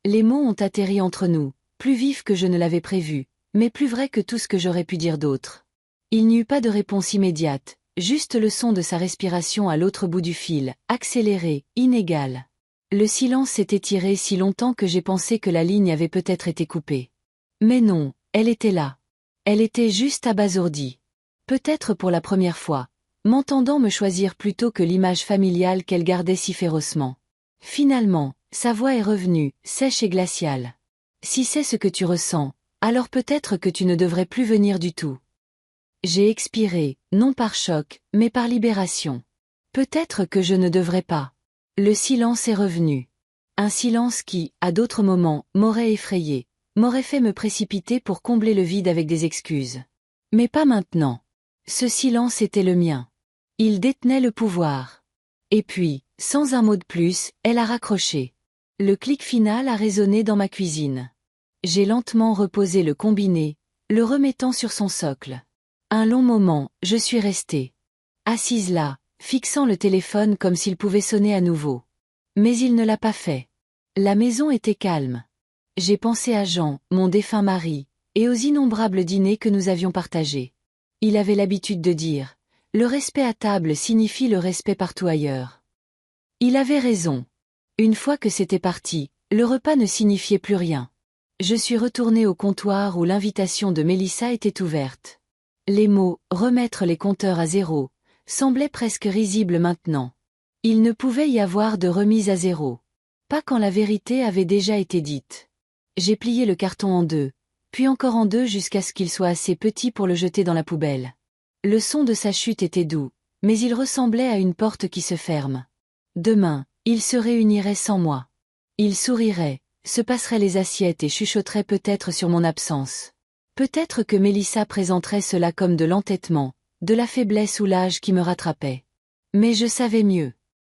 Les mots ont atterri entre nous, plus vifs que je ne l'avais prévu, mais plus vrais que tout ce que j'aurais pu dire d'autre. Il n'y eut pas de réponse immédiate, juste le son de sa respiration à l'autre bout du fil, accéléré, inégal. Le silence s'est étiré si longtemps que j'ai pensé que la ligne avait peut-être été coupée. Mais non, elle était là. Elle était juste abasourdie. Peut-être pour la première fois, m'entendant me choisir plutôt que l'image familiale qu'elle gardait si férocement. Finalement, sa voix est revenue, sèche et glaciale. « Si c'est ce que tu ressens, alors peut-être que tu ne devrais plus venir du tout. J'ai expiré, non par choc, mais par libération. Peut-être que je ne devrais pas. Le silence est revenu. Un silence qui, à d'autres moments, m'aurait effrayé, m'aurait fait me précipiter pour combler le vide avec des excuses. Mais pas maintenant. Ce silence était le mien. Il détenait le pouvoir. Et puis, sans un mot de plus, elle a raccroché. Le clic final a résonné dans ma cuisine. J'ai lentement reposé le combiné, le remettant sur son socle. Un long moment, je suis restée. Assise là, fixant le téléphone comme s'il pouvait sonner à nouveau. Mais il ne l'a pas fait. La maison était calme. J'ai pensé à Jean, mon défunt mari, et aux innombrables dîners que nous avions partagés. Il avait l'habitude de dire « Le respect à table signifie le respect partout ailleurs ». Il avait raison. Une fois que c'était parti, le repas ne signifiait plus rien. Je suis retournée au comptoir où l'invitation de Mélissa était ouverte. Les mots « remettre les compteurs à zéro » semblaient presque risibles maintenant. Il ne pouvait y avoir de remise à zéro. Pas quand la vérité avait déjà été dite. J'ai plié le carton en deux, puis encore en deux jusqu'à ce qu'il soit assez petit pour le jeter dans la poubelle. Le son de sa chute était doux, mais il ressemblait à une porte qui se ferme. Demain, il se réunirait sans moi. Il sourirait, se passerait les assiettes et chuchoterait peut-être sur mon absence. Peut-être que Mélissa présenterait cela comme de l'entêtement, de la faiblesse ou l'âge qui me rattrapait. Mais je savais mieux.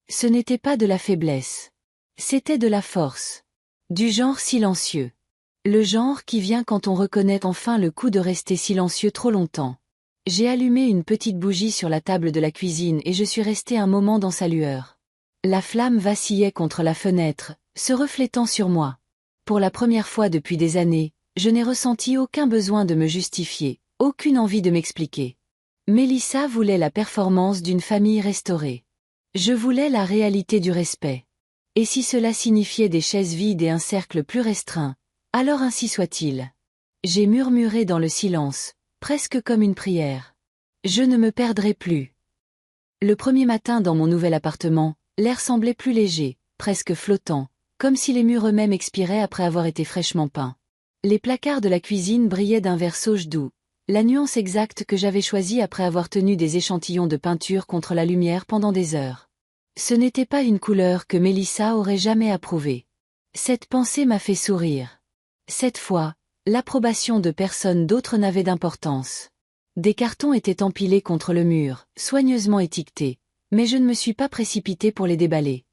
Ce n'était pas de la faiblesse. C'était de la force. Du genre silencieux. Le genre qui vient quand on reconnaît enfin le coup de rester silencieux trop longtemps. J'ai allumé une petite bougie sur la table de la cuisine et je suis restée un moment dans sa lueur. La flamme vacillait contre la fenêtre, se reflétant sur moi. Pour la première fois depuis des années, je n'ai ressenti aucun besoin de me justifier, aucune envie de m'expliquer. Mélissa voulait la performance d'une famille restaurée. Je voulais la réalité du respect. Et si cela signifiait des chaises vides et un cercle plus restreint, alors ainsi soit-il. J'ai murmuré dans le silence, presque comme une prière. Je ne me perdrai plus. Le premier matin dans mon nouvel appartement, l'air semblait plus léger, presque flottant, comme si les murs eux-mêmes expiraient après avoir été fraîchement peints. Les placards de la cuisine brillaient d'un vert sauge doux, la nuance exacte que j'avais choisie après avoir tenu des échantillons de peinture contre la lumière pendant des heures. Ce n'était pas une couleur que Mélissa aurait jamais approuvée. Cette pensée m'a fait sourire. Cette fois, l'approbation de personne d'autre n'avait d'importance. Des cartons étaient empilés contre le mur, soigneusement étiquetés, mais je ne me suis pas précipitée pour les déballer.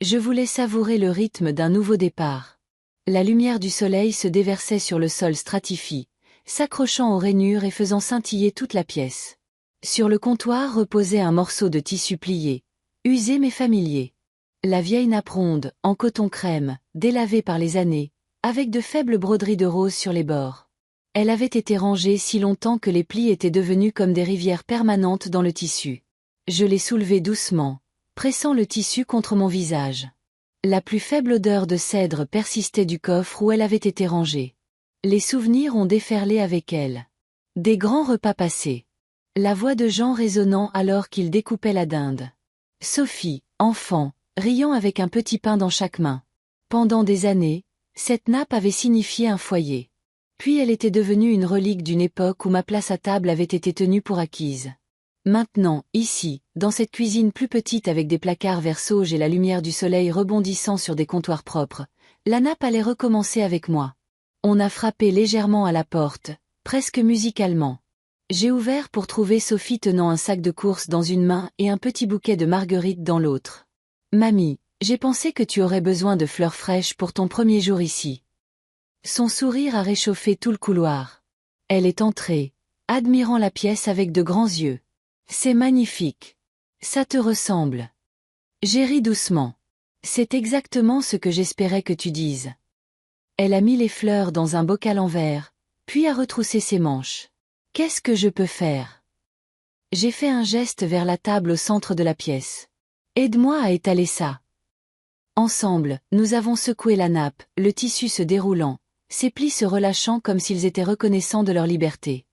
Je voulais savourer le rythme d'un nouveau départ. La lumière du soleil se déversait sur le sol stratifié, s'accrochant aux rainures et faisant scintiller toute la pièce. Sur le comptoir reposait un morceau de tissu plié, usé mais familier. La vieille nappe ronde, en coton crème, délavée par les années, avec de faibles broderies de rose sur les bords. Elle avait été rangée si longtemps que les plis étaient devenus comme des rivières permanentes dans le tissu. Je l'ai soulevée doucement, pressant le tissu contre mon visage. La plus faible odeur de cèdre persistait du coffre où elle avait été rangée. Les souvenirs ont déferlé avec elle. Des grands repas passés. La voix de Jean résonnant alors qu'il découpait la dinde. Sophie, enfant, riant avec un petit pain dans chaque main. Pendant des années, cette nappe avait signifié un foyer. Puis elle était devenue une relique d'une époque où ma place à table avait été tenue pour acquise. Maintenant, ici, dans cette cuisine plus petite avec des placards vert sauge et la lumière du soleil rebondissant sur des comptoirs propres, la nappe allait recommencer avec moi. On a frappé légèrement à la porte, presque musicalement. J'ai ouvert pour trouver Sophie tenant un sac de courses dans une main et un petit bouquet de marguerites dans l'autre. « Mamie, j'ai pensé que tu aurais besoin de fleurs fraîches pour ton premier jour ici. » Son sourire a réchauffé tout le couloir. Elle est entrée, admirant la pièce avec de grands yeux. « C'est magnifique. Ça te ressemble. » J'ai ri doucement. « C'est exactement ce que j'espérais que tu dises. » Elle a mis les fleurs dans un bocal en verre, puis a retroussé ses manches. « Qu'est-ce que je peux faire ?» J'ai fait un geste vers la table au centre de la pièce. « Aide-moi à étaler ça. » Ensemble, nous avons secoué la nappe, le tissu se déroulant, ses plis se relâchant comme s'ils étaient reconnaissants de leur liberté.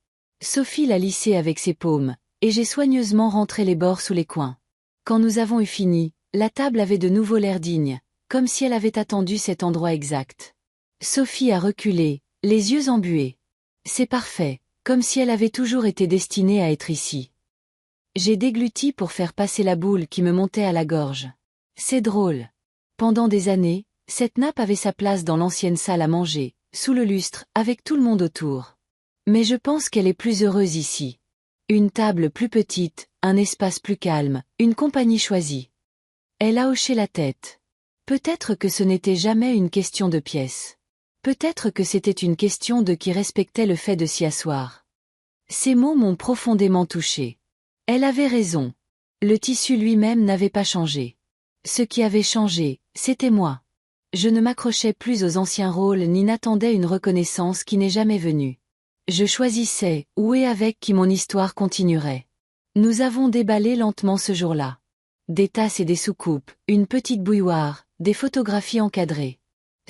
Sophie l'a lissé avec ses paumes, et j'ai soigneusement rentré les bords sous les coins. Quand nous avons eu fini, la table avait de nouveau l'air digne, comme si elle avait attendu cet endroit exact. Sophie a reculé, les yeux embués. « C'est parfait, comme si elle avait toujours été destinée à être ici. J'ai dégluti pour faire passer la boule qui me montait à la gorge. C'est drôle. Pendant des années, cette nappe avait sa place dans l'ancienne salle à manger, sous le lustre, avec tout le monde autour. Mais je pense qu'elle est plus heureuse ici. Une table plus petite, un espace plus calme, une compagnie choisie. Elle a hoché la tête. Peut-être que ce n'était jamais une question de pièce. Peut-être que c'était une question de qui respectait le fait de s'y asseoir. Ces mots m'ont profondément touché. Elle avait raison. Le tissu lui-même n'avait pas changé. Ce qui avait changé, c'était moi. Je ne m'accrochais plus aux anciens rôles ni n'attendais une reconnaissance qui n'est jamais venue. Je choisissais, où et avec qui mon histoire continuerait. Nous avons déballé lentement ce jour-là. Des tasses et des soucoupes, une petite bouilloire, des photographies encadrées.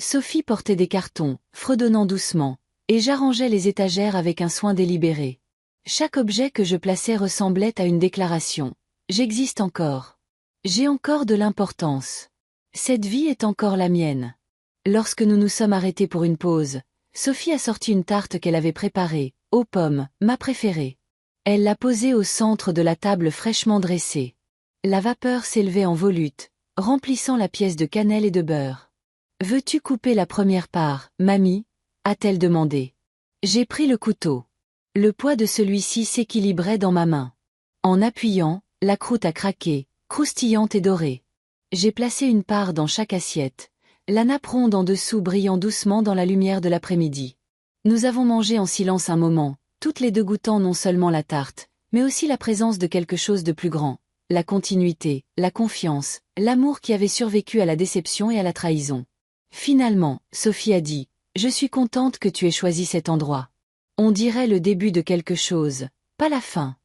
Sophie portait des cartons, fredonnant doucement, et j'arrangeais les étagères avec un soin délibéré. Chaque objet que je plaçais ressemblait à une déclaration. J'existe encore. J'ai encore de l'importance. Cette vie est encore la mienne. Lorsque nous nous sommes arrêtés pour une pause, Sophie a sorti une tarte qu'elle avait préparée, aux pommes, ma préférée. Elle l'a posée au centre de la table fraîchement dressée. La vapeur s'élevait en volute, remplissant la pièce de cannelle et de beurre. « Veux-tu couper la première part, mamie ?» a-t-elle demandé. J'ai pris le couteau. Le poids de celui-ci s'équilibrait dans ma main. En appuyant, la croûte a craqué, croustillante et dorée. J'ai placé une part dans chaque assiette, la nappe ronde en dessous brillant doucement dans la lumière de l'après-midi. Nous avons mangé en silence un moment, toutes les deux goûtant non seulement la tarte, mais aussi la présence de quelque chose de plus grand, la continuité, la confiance, l'amour qui avait survécu à la déception et à la trahison. Finalement, Sophie a dit, « Je suis contente que tu aies choisi cet endroit. On dirait le début de quelque chose, pas la fin. »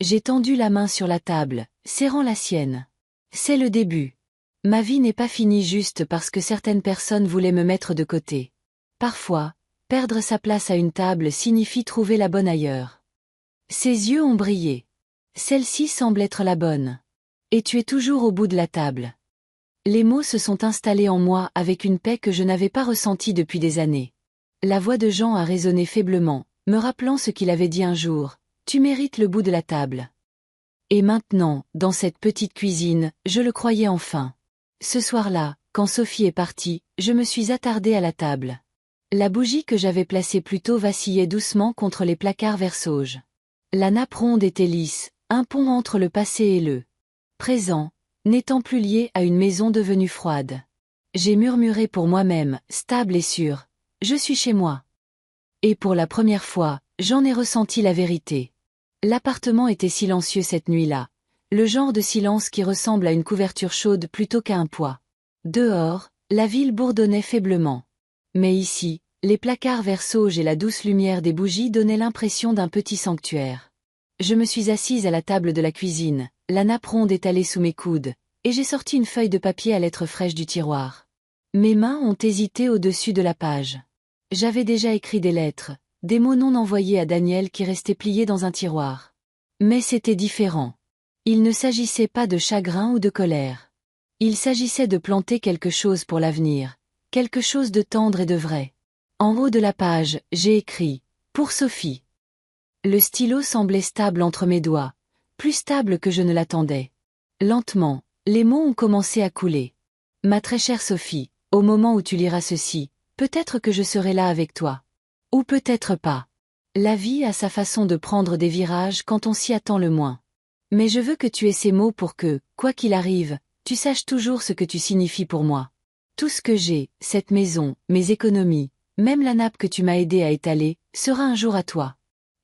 J'ai tendu la main sur la table, serrant la sienne. C'est le début. Ma vie n'est pas finie juste parce que certaines personnes voulaient me mettre de côté. Parfois, perdre sa place à une table signifie trouver la bonne ailleurs. Ses yeux ont brillé. Celle-ci semble être la bonne. Et tu es toujours au bout de la table. Les mots se sont installés en moi avec une paix que je n'avais pas ressentie depuis des années. La voix de Jean a résonné faiblement, me rappelant ce qu'il avait dit un jour, « Tu mérites le bout de la table. » Et maintenant, dans cette petite cuisine, je le croyais enfin. Ce soir-là, quand Sophie est partie, je me suis attardée à la table. La bougie que j'avais placée plus tôt vacillait doucement contre les placards vert sauge. La nappe ronde était lisse, un pont entre le passé et le présent, n'étant plus lié à une maison devenue froide. J'ai murmuré pour moi-même, stable et sûr, « Je suis chez moi. » Et pour la première fois, j'en ai ressenti la vérité. L'appartement était silencieux cette nuit-là, le genre de silence qui ressemble à une couverture chaude plutôt qu'à un poids. Dehors, la ville bourdonnait faiblement. Mais ici, les placards vert sauge et la douce lumière des bougies donnaient l'impression d'un petit sanctuaire. Je me suis assise à la table de la cuisine, la nappe ronde étalée sous mes coudes, et j'ai sorti une feuille de papier à lettres fraîches du tiroir. Mes mains ont hésité au-dessus de la page. J'avais déjà écrit des lettres, des mots non envoyés à Daniel qui restaient pliés dans un tiroir. Mais c'était différent. Il ne s'agissait pas de chagrin ou de colère. Il s'agissait de planter quelque chose pour l'avenir, quelque chose de tendre et de vrai. En haut de la page, j'ai écrit « Pour Sophie ». Le stylo semblait stable entre mes doigts, plus stable que je ne l'attendais. Lentement, les mots ont commencé à couler. « Ma très chère Sophie, au moment où tu liras ceci, peut-être que je serai là avec toi. Ou peut-être pas. La vie a sa façon de prendre des virages quand on s'y attend le moins. Mais je veux que tu aies ces mots pour que, quoi qu'il arrive, tu saches toujours ce que tu signifies pour moi. Tout ce que j'ai, cette maison, mes économies, même la nappe que tu m'as aidé à étaler, sera un jour à toi.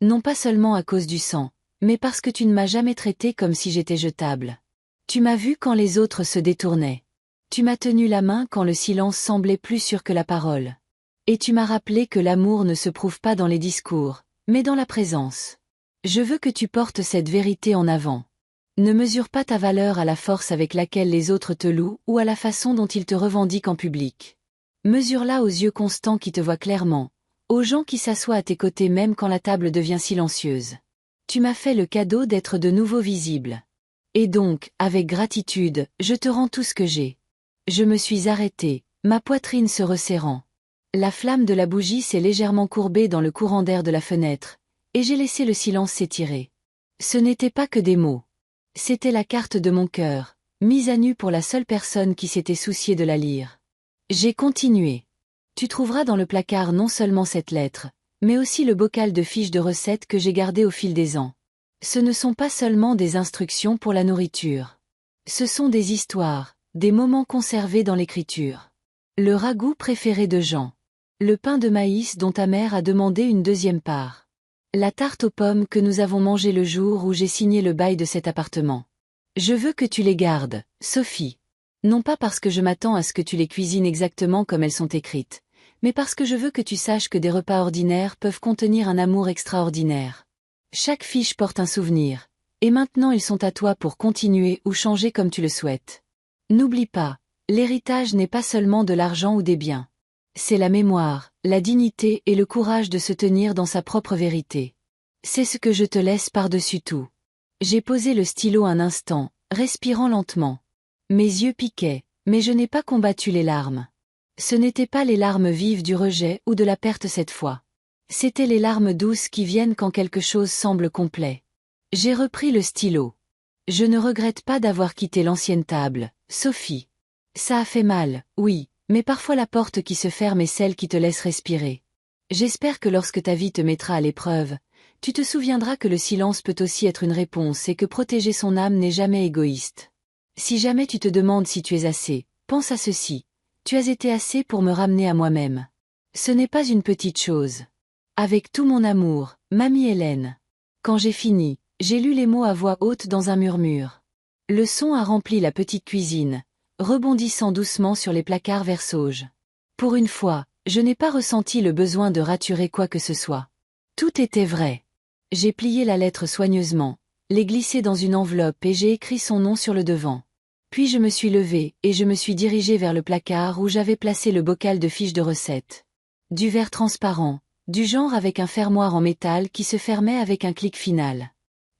Non pas seulement à cause du sang, mais parce que tu ne m'as jamais traité comme si j'étais jetable. Tu m'as vu quand les autres se détournaient. Tu m'as tenu la main quand le silence semblait plus sûr que la parole. Et tu m'as rappelé que l'amour ne se prouve pas dans les discours, mais dans la présence. Je veux que tu portes cette vérité en avant. Ne mesure pas ta valeur à la force avec laquelle les autres te louent ou à la façon dont ils te revendiquent en public. Mesure-la aux yeux constants qui te voient clairement, aux gens qui s'assoient à tes côtés même quand la table devient silencieuse. Tu m'as fait le cadeau d'être de nouveau visible. Et donc, avec gratitude, je te rends tout ce que j'ai. Je me suis arrêtée, ma poitrine se resserrant. La flamme de la bougie s'est légèrement courbée dans le courant d'air de la fenêtre, et j'ai laissé le silence s'étirer. Ce n'était pas que des mots. C'était la carte de mon cœur, mise à nu pour la seule personne qui s'était souciée de la lire. J'ai continué. Tu trouveras dans le placard non seulement cette lettre, mais aussi le bocal de fiches de recettes que j'ai gardé au fil des ans. Ce ne sont pas seulement des instructions pour la nourriture. Ce sont des histoires, des moments conservés dans l'écriture. Le ragoût préféré de Jean. Le pain de maïs dont ta mère a demandé une deuxième part. La tarte aux pommes que nous avons mangée le jour où j'ai signé le bail de cet appartement. Je veux que tu les gardes, Sophie. Non pas parce que je m'attends à ce que tu les cuisines exactement comme elles sont écrites, mais parce que je veux que tu saches que des repas ordinaires peuvent contenir un amour extraordinaire. Chaque fiche porte un souvenir, et maintenant ils sont à toi pour continuer ou changer comme tu le souhaites. N'oublie pas, l'héritage n'est pas seulement de l'argent ou des biens. C'est la mémoire, la dignité et le courage de se tenir dans sa propre vérité. C'est ce que je te laisse par-dessus tout. J'ai posé le stylo un instant, respirant lentement. Mes yeux piquaient, mais je n'ai pas combattu les larmes. Ce n'étaient pas les larmes vives du rejet ou de la perte cette fois. C'étaient les larmes douces qui viennent quand quelque chose semble complet. J'ai repris le stylo. Je ne regrette pas d'avoir quitté l'ancienne table, Sophie. Ça a fait mal, oui, mais parfois la porte qui se ferme est celle qui te laisse respirer. J'espère que lorsque ta vie te mettra à l'épreuve, tu te souviendras que le silence peut aussi être une réponse et que protéger son âme n'est jamais égoïste. Si jamais tu te demandes si tu es assez, pense à ceci. Tu as été assez pour me ramener à moi-même. Ce n'est pas une petite chose. Avec tout mon amour, Mamie Hélène. Quand j'ai fini, j'ai lu les mots à voix haute dans un murmure. Le son a rempli la petite cuisine, rebondissant doucement sur les placards vers sauge. Pour une fois, je n'ai pas ressenti le besoin de raturer quoi que ce soit. Tout était vrai. J'ai plié la lettre soigneusement, l'ai glissée dans une enveloppe et j'ai écrit son nom sur le devant. Puis je me suis levée et je me suis dirigée vers le placard où j'avais placé le bocal de fiches de recettes. Du verre transparent, du genre avec un fermoir en métal qui se fermait avec un clic final.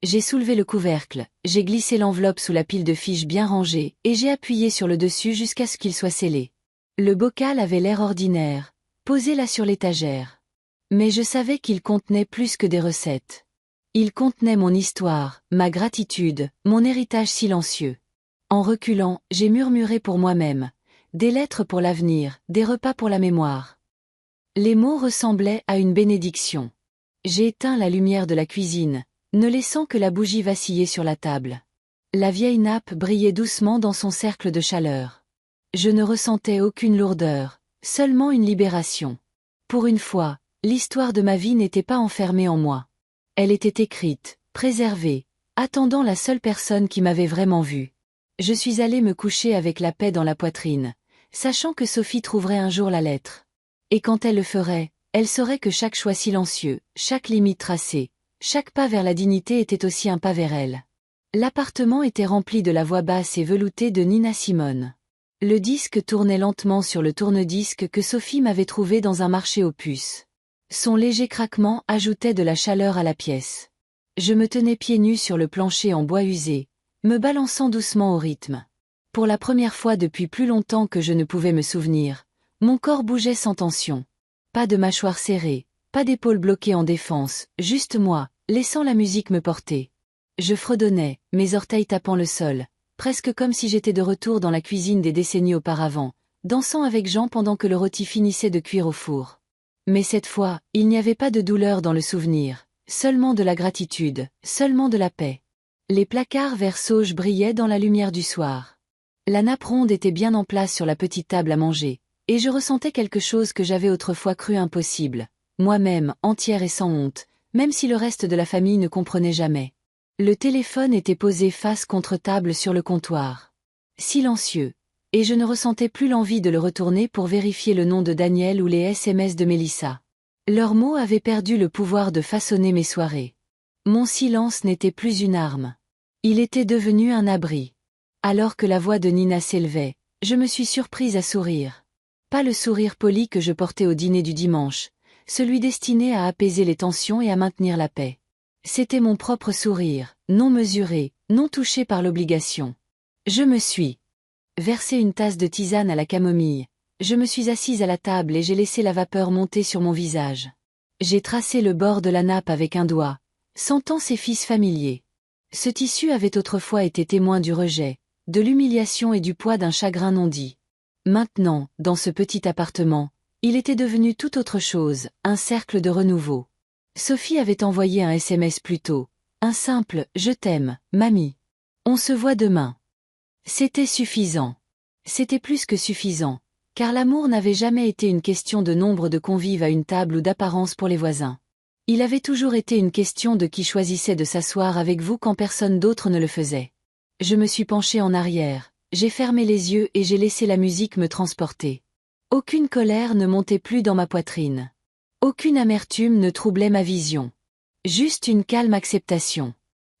J'ai soulevé le couvercle, j'ai glissé l'enveloppe sous la pile de fiches bien rangée et j'ai appuyé sur le dessus jusqu'à ce qu'il soit scellé. Le bocal avait l'air ordinaire, posé là sur l'étagère. Mais je savais qu'il contenait plus que des recettes. Il contenait mon histoire, ma gratitude, mon héritage silencieux. En reculant, j'ai murmuré pour moi-même. Des lettres pour l'avenir, des repas pour la mémoire. Les mots ressemblaient à une bénédiction. J'ai éteint la lumière de la cuisine, ne laissant que la bougie vaciller sur la table. La vieille nappe brillait doucement dans son cercle de chaleur. Je ne ressentais aucune lourdeur, seulement une libération. Pour une fois, l'histoire de ma vie n'était pas enfermée en moi. Elle était écrite, préservée, attendant la seule personne qui m'avait vraiment vue. Je suis allée me coucher avec la paix dans la poitrine, sachant que Sophie trouverait un jour la lettre. Et quand elle le ferait, elle saurait que chaque choix silencieux, chaque limite tracée, chaque pas vers la dignité était aussi un pas vers elle. L'appartement était rempli de la voix basse et veloutée de Nina Simone. Le disque tournait lentement sur le tourne-disque que Sophie m'avait trouvé dans un marché aux puces. Son léger craquement ajoutait de la chaleur à la pièce. Je me tenais pieds nus sur le plancher en bois usé, me balançant doucement au rythme. Pour la première fois depuis plus longtemps que je ne pouvais me souvenir, mon corps bougeait sans tension. Pas de mâchoire serrée, pas d'épaules bloquées en défense, juste moi, laissant la musique me porter. Je fredonnais, mes orteils tapant le sol, presque comme si j'étais de retour dans la cuisine des décennies auparavant, dansant avec Jean pendant que le rôti finissait de cuire au four. Mais cette fois, il n'y avait pas de douleur dans le souvenir, seulement de la gratitude, seulement de la paix. Les placards vert sauge brillaient dans la lumière du soir. La nappe ronde était bien en place sur la petite table à manger, et je ressentais quelque chose que j'avais autrefois cru impossible, moi-même, entière et sans honte, même si le reste de la famille ne comprenait jamais. Le téléphone était posé face contre table sur le comptoir. Silencieux. Et je ne ressentais plus l'envie de le retourner pour vérifier le nom de Daniel ou les SMS de Mélissa. Leurs mots avaient perdu le pouvoir de façonner mes soirées. Mon silence n'était plus une arme. Il était devenu un abri. Alors que la voix de Nina s'élevait, je me suis surprise à sourire. Pas le sourire poli que je portais au dîner du dimanche, celui destiné à apaiser les tensions et à maintenir la paix. C'était mon propre sourire, non mesuré, non touché par l'obligation. Je me suis versé une tasse de tisane à la camomille. Je me suis assise à la table et j'ai laissé la vapeur monter sur mon visage. J'ai tracé le bord de la nappe avec un doigt, sentant ses fils familiers. Ce tissu avait autrefois été témoin du rejet, de l'humiliation et du poids d'un chagrin non dit. Maintenant, dans ce petit appartement, il était devenu tout autre chose, un cercle de renouveau. Sophie avait envoyé un SMS plus tôt, un simple « Je t'aime, mamie. On se voit demain ». C'était suffisant. C'était plus que suffisant, car l'amour n'avait jamais été une question de nombre de convives à une table ou d'apparence pour les voisins. Il avait toujours été une question de qui choisissait de s'asseoir avec vous quand personne d'autre ne le faisait. Je me suis penchée en arrière, j'ai fermé les yeux et j'ai laissé la musique me transporter. Aucune colère ne montait plus dans ma poitrine. Aucune amertume ne troublait ma vision. Juste une calme acceptation.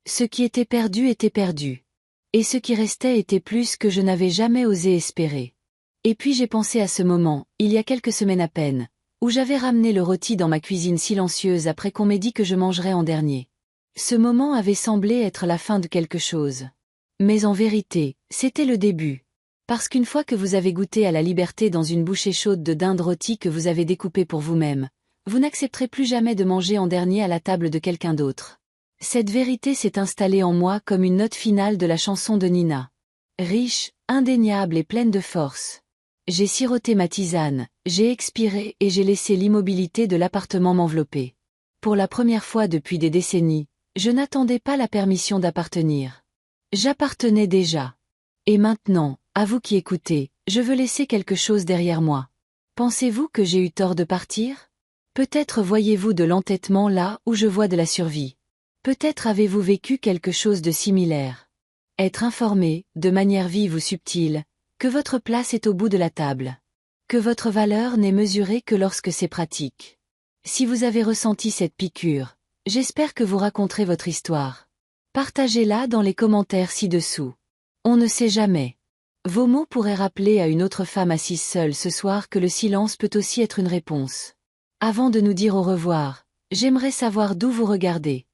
Ce qui était perdu était perdu. Et ce qui restait était plus que je n'avais jamais osé espérer. Et puis j'ai pensé à ce moment, il y a quelques semaines à peine, où j'avais ramené le rôti dans ma cuisine silencieuse après qu'on m'ait dit que je mangerais en dernier. Ce moment avait semblé être la fin de quelque chose. Mais en vérité, c'était le début. Parce qu'une fois que vous avez goûté à la liberté dans une bouchée chaude de dinde rôtie que vous avez découpée pour vous-même, vous n'accepterez plus jamais de manger en dernier à la table de quelqu'un d'autre. Cette vérité s'est installée en moi comme une note finale de la chanson de Nina. Riche, indéniable et pleine de force. J'ai siroté ma tisane, j'ai expiré et j'ai laissé l'immobilité de l'appartement m'envelopper. Pour la première fois depuis des décennies, je n'attendais pas la permission d'appartenir. J'appartenais déjà. Et maintenant, à vous qui écoutez, je veux laisser quelque chose derrière moi. Pensez-vous que j'ai eu tort de partir? Peut-être voyez-vous de l'entêtement là où je vois de la survie. Peut-être avez-vous vécu quelque chose de similaire. Être informé, de manière vive ou subtile, que votre place est au bout de la table. Que votre valeur n'est mesurée que lorsque c'est pratique. Si vous avez ressenti cette piqûre, j'espère que vous raconterez votre histoire. Partagez-la dans les commentaires ci-dessous. On ne sait jamais. Vos mots pourraient rappeler à une autre femme assise seule ce soir que le silence peut aussi être une réponse. Avant de nous dire au revoir, j'aimerais savoir d'où vous regardez.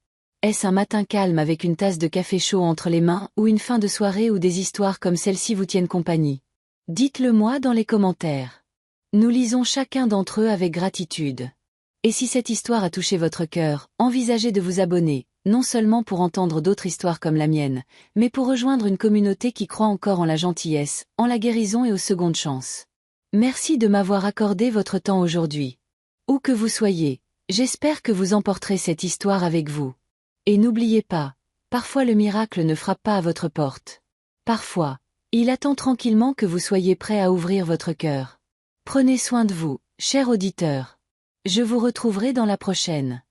Est-ce un matin calme avec une tasse de café chaud entre les mains ou une fin de soirée où des histoires comme celle-ci vous tiennent compagnie? Dites-le moi dans les commentaires. Nous lisons chacun d'entre eux avec gratitude. Et si cette histoire a touché votre cœur, envisagez de vous abonner, non seulement pour entendre d'autres histoires comme la mienne, mais pour rejoindre une communauté qui croit encore en la gentillesse, en la guérison et aux secondes chances. Merci de m'avoir accordé votre temps aujourd'hui. Où que vous soyez, j'espère que vous emporterez cette histoire avec vous. Et n'oubliez pas, parfois le miracle ne frappe pas à votre porte. Parfois, il attend tranquillement que vous soyez prêt à ouvrir votre cœur. Prenez soin de vous, cher auditeur. Je vous retrouverai dans la prochaine.